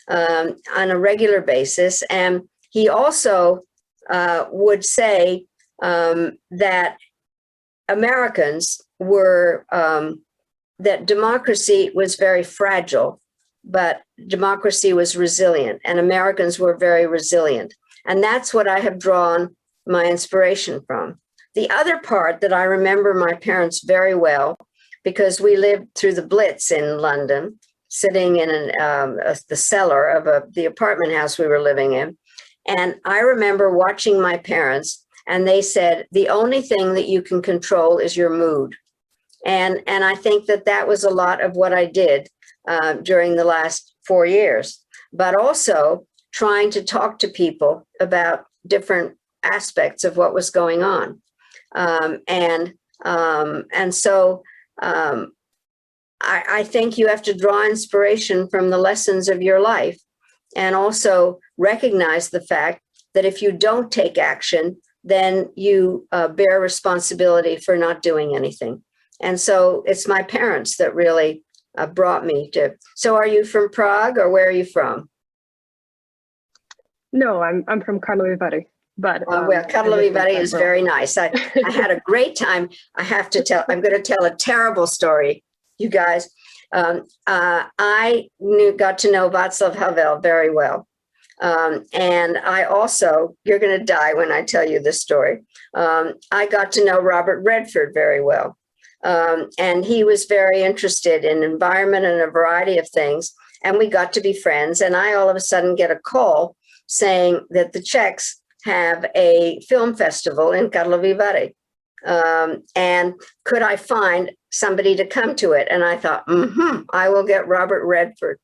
Speaker 3: on a regular basis. And he also would say that Americans were, that democracy was very fragile, but democracy was resilient, and Americans were very resilient. And that's what I have drawn my inspiration from. The other part that I remember my parents very well, because we lived through the Blitz in London, sitting in the cellar of the apartment house we were living in. And I remember watching my parents, and they said, the only thing that you can control is your mood. And I think that that was a lot of what I did during the last 4 years, but also trying to talk to people about different aspects of what was going on. And so I think you have to draw inspiration from the lessons of your life, and also recognize the fact that if you don't take action, then you bear responsibility for not doing anything. And so it's my parents that really brought me to. So are you from Prague, or where are you from?
Speaker 8: No, I'm from Karlovy Vary. But
Speaker 3: well, Karlovy Vary is very nice. I had a great time. I have to tell, I'm going to tell a terrible story, you guys. I got to know Václav Havel very well. And I also, you're going to die when I tell you this story. I got to know Robert Redford very well. And he was very interested in environment and a variety of things. And we got to be friends. And I all of a sudden get a call saying that the Czechs have a film festival in Karlovy Vary. And could I find somebody to come to it? And I thought, I will get Robert Redford.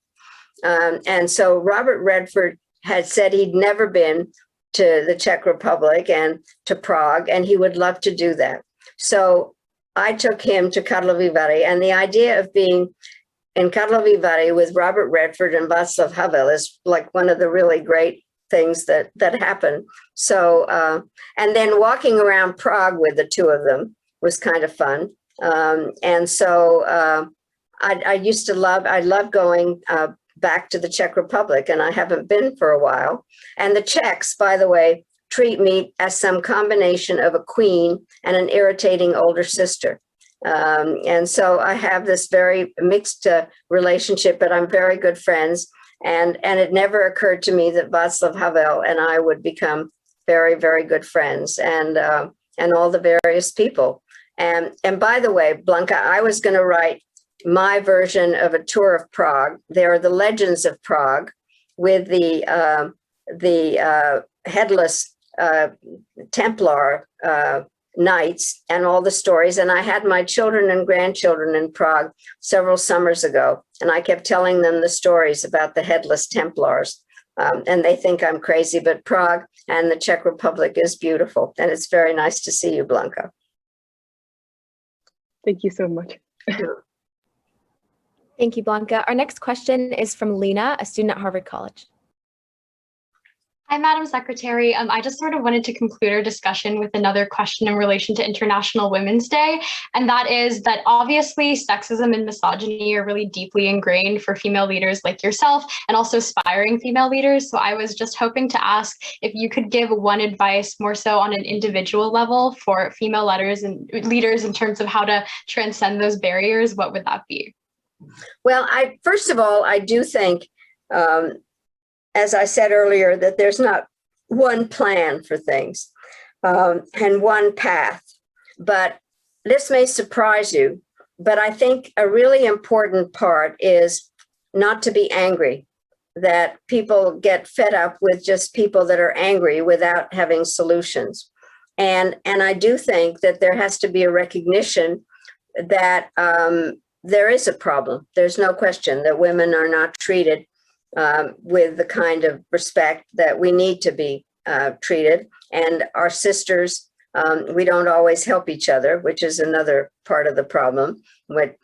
Speaker 3: And so Robert Redford had said he'd never been, to the Czech Republic and to Prague, and he would love to do that. So I took him to Karlovy Vary, and the idea of being in Karlovy Vary with Robert Redford and Václav Havel is like one of the really great things that happened. So, and then walking around Prague with the two of them was kind of fun. And so I love going back to the Czech Republic, and I haven't been for a while. And the Czechs, by the way, treat me as some combination of a queen and an irritating older sister. And so I have this very mixed relationship, but I'm very good friends. And it never occurred to me that Václav Havel and I would become very, very good friends, and all the various people. And by the way, Blanca, I was going to write my version of a tour of Prague. There are the legends of Prague with the headless Templar knights and all the stories. And I had my children and grandchildren in Prague several summers ago, and I kept telling them the stories about the headless Templars. And they think I'm crazy, but Prague and the Czech Republic is beautiful. And it's very nice to see you, Blanca.
Speaker 8: Thank you so much.
Speaker 4: Thank you, Blanca. Our next question is from Lena, a student at Harvard College.
Speaker 9: Hi, Madam Secretary. I just sort of wanted to conclude our discussion with another question in relation to International Women's Day. And that is that obviously sexism and misogyny are really deeply ingrained for female leaders like yourself and also aspiring female leaders. So I was just hoping to ask if you could give one advice more so on an individual level for female leaders in terms of how to transcend those barriers. What would that be?
Speaker 3: Well, first of all, I do think, as I said earlier, that there's not one plan for things and one path. But this may surprise you, but I think a really important part is not to be angry, that people get fed up with just people that are angry without having solutions. And I do think that there has to be a recognition that there is a problem. There's no question that women are not treated with the kind of respect that we need to be treated. And our sisters, we don't always help each other, which is another part of the problem,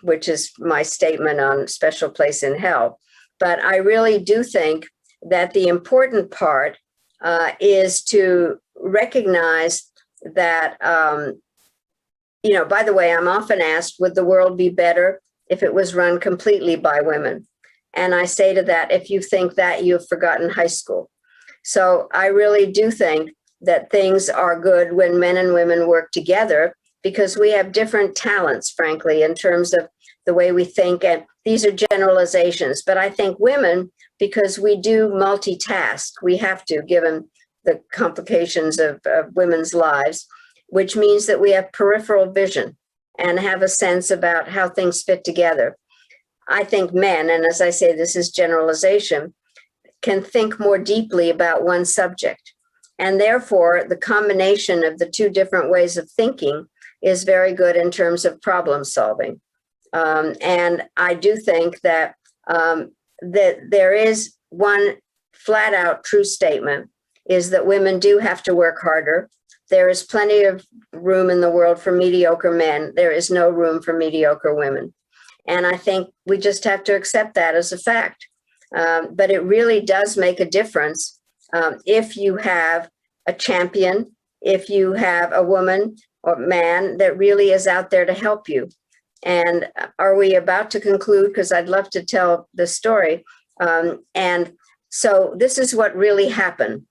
Speaker 3: which is my statement on Special Place in Hell. But I really do think that the important part is to recognize that, by the way, I'm often asked, would the world be better if it was run completely by women? And I say to that, if you think that, you've forgotten high school. So I really do think that things are good when men and women work together, because we have different talents, frankly, in terms of the way we think. And these are generalizations, but I think women, because we do multitask, we have to, given the complications of women's lives, which means that we have peripheral vision and have a sense about how things fit together. I think men, and as I say, this is generalization, can think more deeply about one subject. And therefore, the combination of the two different ways of thinking is very good in terms of problem solving. And I do think that, that there is one flat out true statement, is that women do have to work harder. There is plenty of room in the world for mediocre men. There is no room for mediocre women. And I think we just have to accept that as a fact. But it really does make a difference if you have a champion, if you have a woman or man that really is out there to help you. And are we about to conclude? Because I'd love to tell the story. And so this is what really happened.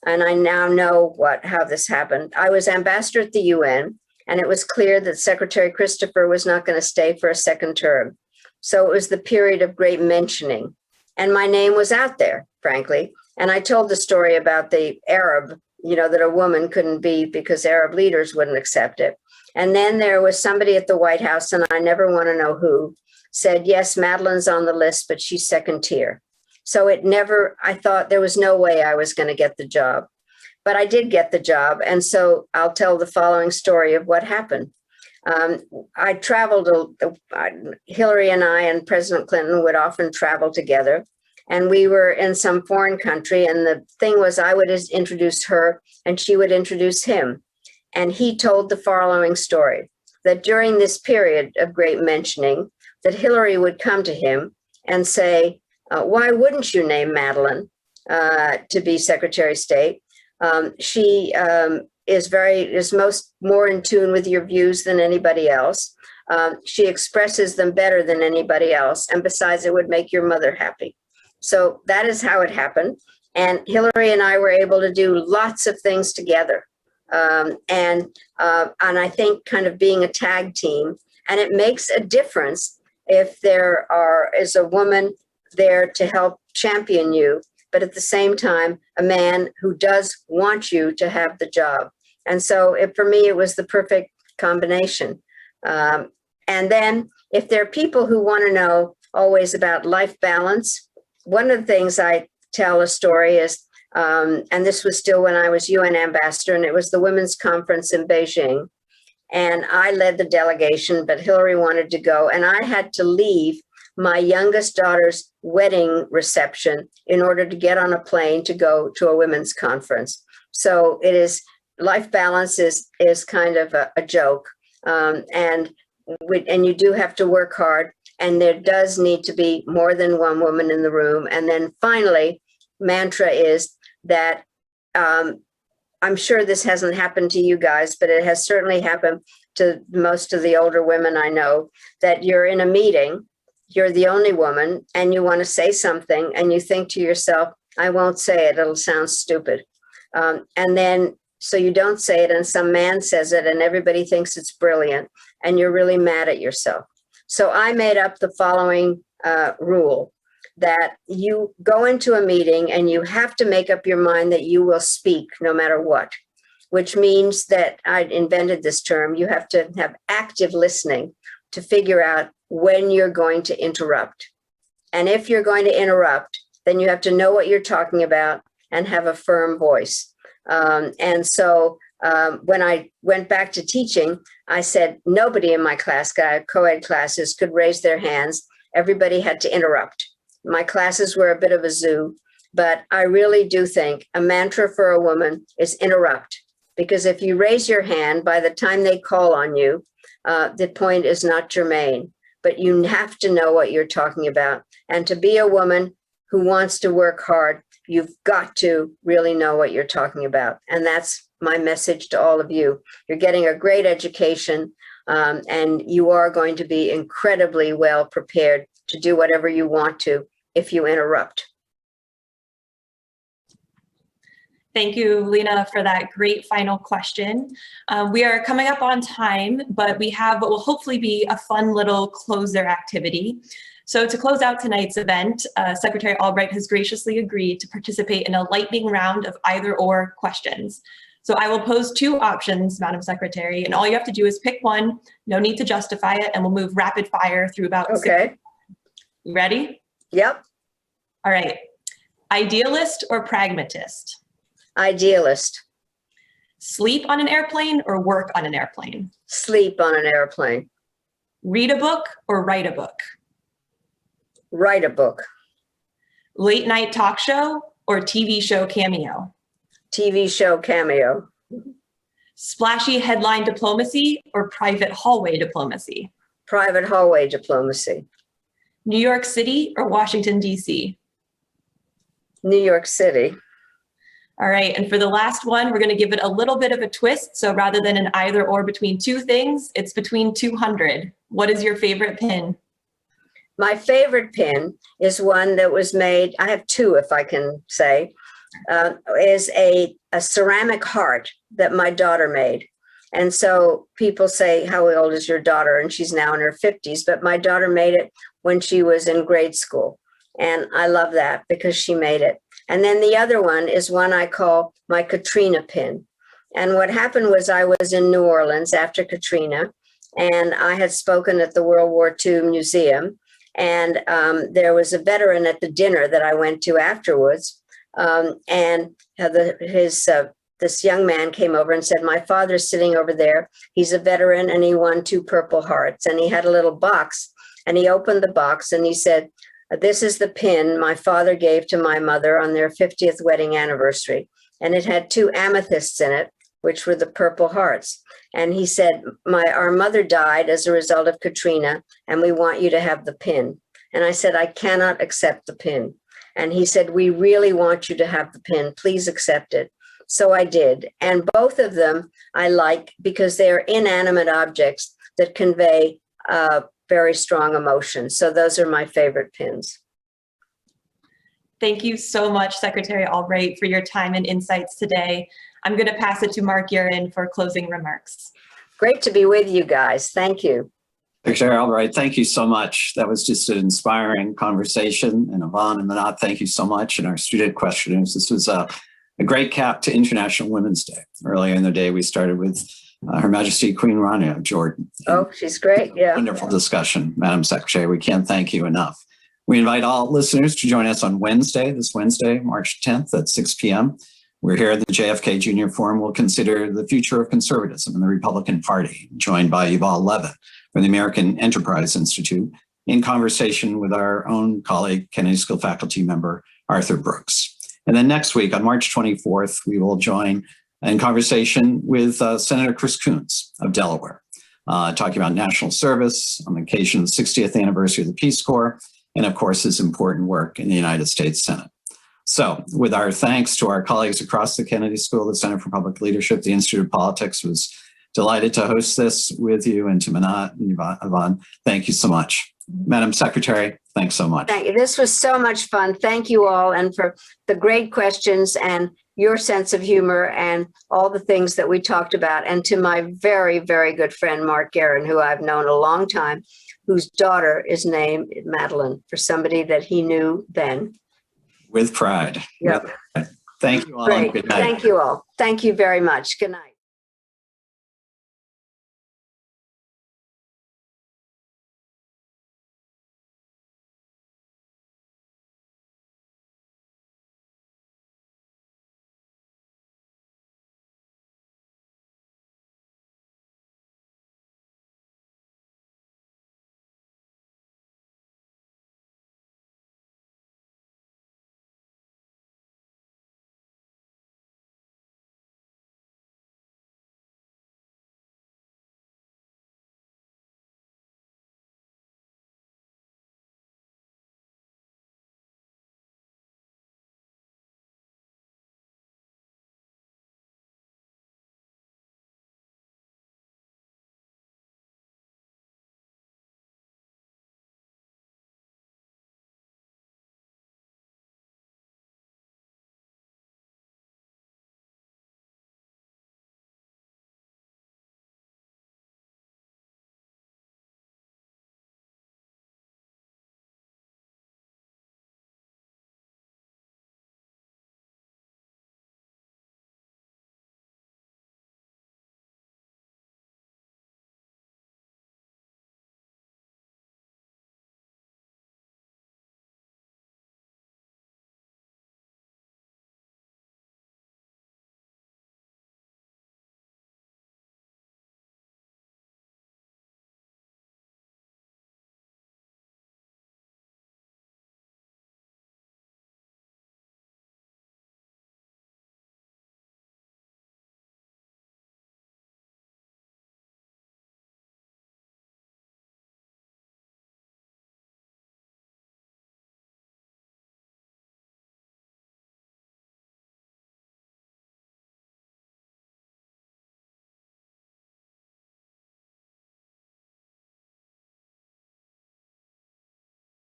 Speaker 3: And I now know how this happened. I was ambassador at the UN. And it was clear that Secretary Christopher was not going to stay for a second term. So it was the period of great mentioning. And my name was out there, frankly. And I told the story about the Arab, that a woman couldn't be because Arab leaders wouldn't accept it. And then there was somebody at the White House, and I never want to know who, said, yes, Madeleine's on the list, but she's second tier. So I thought there was no way I was going to get the job. But I did get the job. And so I'll tell the following story of what happened. I traveled, Hillary and I and President Clinton would often travel together. And we were in some foreign country. And the thing was, I would introduce her and she would introduce him. And he told the following story, that during this period of great mentioning, that Hillary would come to him and say, why wouldn't you name Madeleine to be Secretary of State? She is more in tune with your views than anybody else. She expresses them better than anybody else. And besides, it would make your mother happy. So that is how it happened. And Hillary and I were able to do lots of things together. And I think kind of being a tag team, and it makes a difference if there is a woman there to help champion you, but at the same time, a man who does want you to have the job. And so for me, it was the perfect combination. And then if there are people who want to know always about life balance, one of the things I tell a story is, and this was still when I was UN ambassador, and it was the Women's Conference in Beijing. And I led the delegation, but Hillary wanted to go. And I had to leave my youngest daughter's wedding reception in order to get on a plane to go to a women's conference. So it is, life balance is kind of a joke. And you do have to work hard. And there does need to be more than one woman in the room. And then finally, mantra is that I'm sure this hasn't happened to you guys, but it has certainly happened to most of the older women I know, that you're in a meeting, you're the only woman, and you want to say something, and you think to yourself, I won't say it, it'll sound stupid. And then, so you don't say it, and some man says it, and everybody thinks it's brilliant, and you're really mad at yourself. So I made up the following rule, that you go into a meeting and you have to make up your mind that you will speak no matter what, which means that I invented this term. You have to have active listening to figure out when you're going to interrupt. And if you're going to interrupt, then you have to know what you're talking about and have a firm voice. And so when I went back to teaching, I said, nobody in my class, co-ed classes, could raise their hands. Everybody had to interrupt. My classes were a bit of a zoo, but I really do think a mantra for a woman is interrupt. Because if you raise your hand, by the time they call on you, the point is not germane. But you have to know what you're talking about. And to be a woman who wants to work hard, you've got to really know what you're talking about. And that's my message to all of you. You're getting a great education, and you are going to be incredibly well prepared to do whatever you want to if you interrupt.
Speaker 2: Thank you, Lena, for that great final question. We are coming up on time, but we have what will hopefully be a fun little closer activity. So to close out tonight's event, Secretary Albright has graciously agreed to participate in a lightning round of either/or questions. So I will pose two options, Madam Secretary, and all you have to do is pick one. No need to justify it, and we'll move rapid fire through about
Speaker 3: Okay.
Speaker 2: 6. You ready?
Speaker 3: Yep.
Speaker 2: All right. Idealist or pragmatist?
Speaker 3: Idealist.
Speaker 2: Sleep on an airplane or work on an airplane?
Speaker 3: Sleep on an airplane.
Speaker 2: Read a book or write a book?
Speaker 3: Write a book.
Speaker 2: Late night talk show or TV show cameo?
Speaker 3: TV show cameo.
Speaker 2: Splashy headline diplomacy or private hallway diplomacy?
Speaker 3: Private hallway diplomacy.
Speaker 2: New York City or Washington, D.C.?
Speaker 3: New York City.
Speaker 2: All right, and for the last one, we're going to give it a little bit of a twist. So rather than an either or between two things, it's between 200. What is your favorite pin?
Speaker 3: My favorite pin is one that was made, I have two if I can say, is a ceramic heart that my daughter made. And so people say, how old is your daughter? And she's now in her 50s, but my daughter made it when she was in grade school. And I love that because she made it. And then the other one is one I call my Katrina pin. And what happened was I was in New Orleans after Katrina, and I had spoken at the World War II Museum. And there was a veteran at the dinner that I went to afterwards. And this young man came over and said, my father's sitting over there. He's a veteran and he won 2 Purple Hearts. And he had a little box, and he opened the box and he said, This is the pin my father gave to my mother on their 50th wedding anniversary. And it had 2 amethysts in it, which were the Purple Hearts. And he said, our mother died as a result of Katrina, and we want you to have the pin. And I said, I cannot accept the pin. And he said, we really want you to have the pin. Please accept it. So I did. And both of them I like because they are inanimate objects that convey very strong emotion. So those are my favorite pins.
Speaker 2: Thank you so much, Secretary Albright, for your time and insights today. I'm going to pass it to Mark Guerin for closing remarks.
Speaker 3: Great to be with you guys. Thank you.
Speaker 10: Secretary Albright, thank you so much. That was just an inspiring conversation. And Yvonne and Manat, thank you so much. And our student questioners, this was a great cap to International Women's Day. Earlier in the day, we started with Her Majesty Queen Rania of Jordan.
Speaker 3: Oh, she's great. Yeah.
Speaker 10: Wonderful discussion, Madam Secretary. We can't thank you enough. We invite all listeners to join us on Wednesday, this Wednesday, March 10th at 6 p.m. We're here at the JFK Jr. Forum. We'll consider the future of conservatism in the Republican Party, joined by Yuval Levin from the American Enterprise Institute, in conversation with our own colleague, Kennedy School faculty member, Arthur Brooks. And then next week, on March 24th, we will join in conversation with Senator Chris Coons of Delaware, talking about national service on the occasion of the 60th anniversary of the Peace Corps, and of course, his important work in the United States Senate. So with our thanks to our colleagues across the Kennedy School, the Center for Public Leadership, the Institute of Politics was delighted to host this with you, and to Manat and Yvonne, thank you so much. Madam Secretary, thanks so much.
Speaker 3: Thank you. This was so much fun. Thank you all, and for the great questions and your sense of humor and all the things that we talked about. And to my very, very good friend, Mark Guerin, who I've known a long time, whose daughter is named Madeleine, for somebody that he knew then.
Speaker 10: With pride.
Speaker 3: Yep.
Speaker 10: With pride. Thank you all.
Speaker 3: Great.
Speaker 10: Good night.
Speaker 3: Thank you all. Thank you very much. Good night.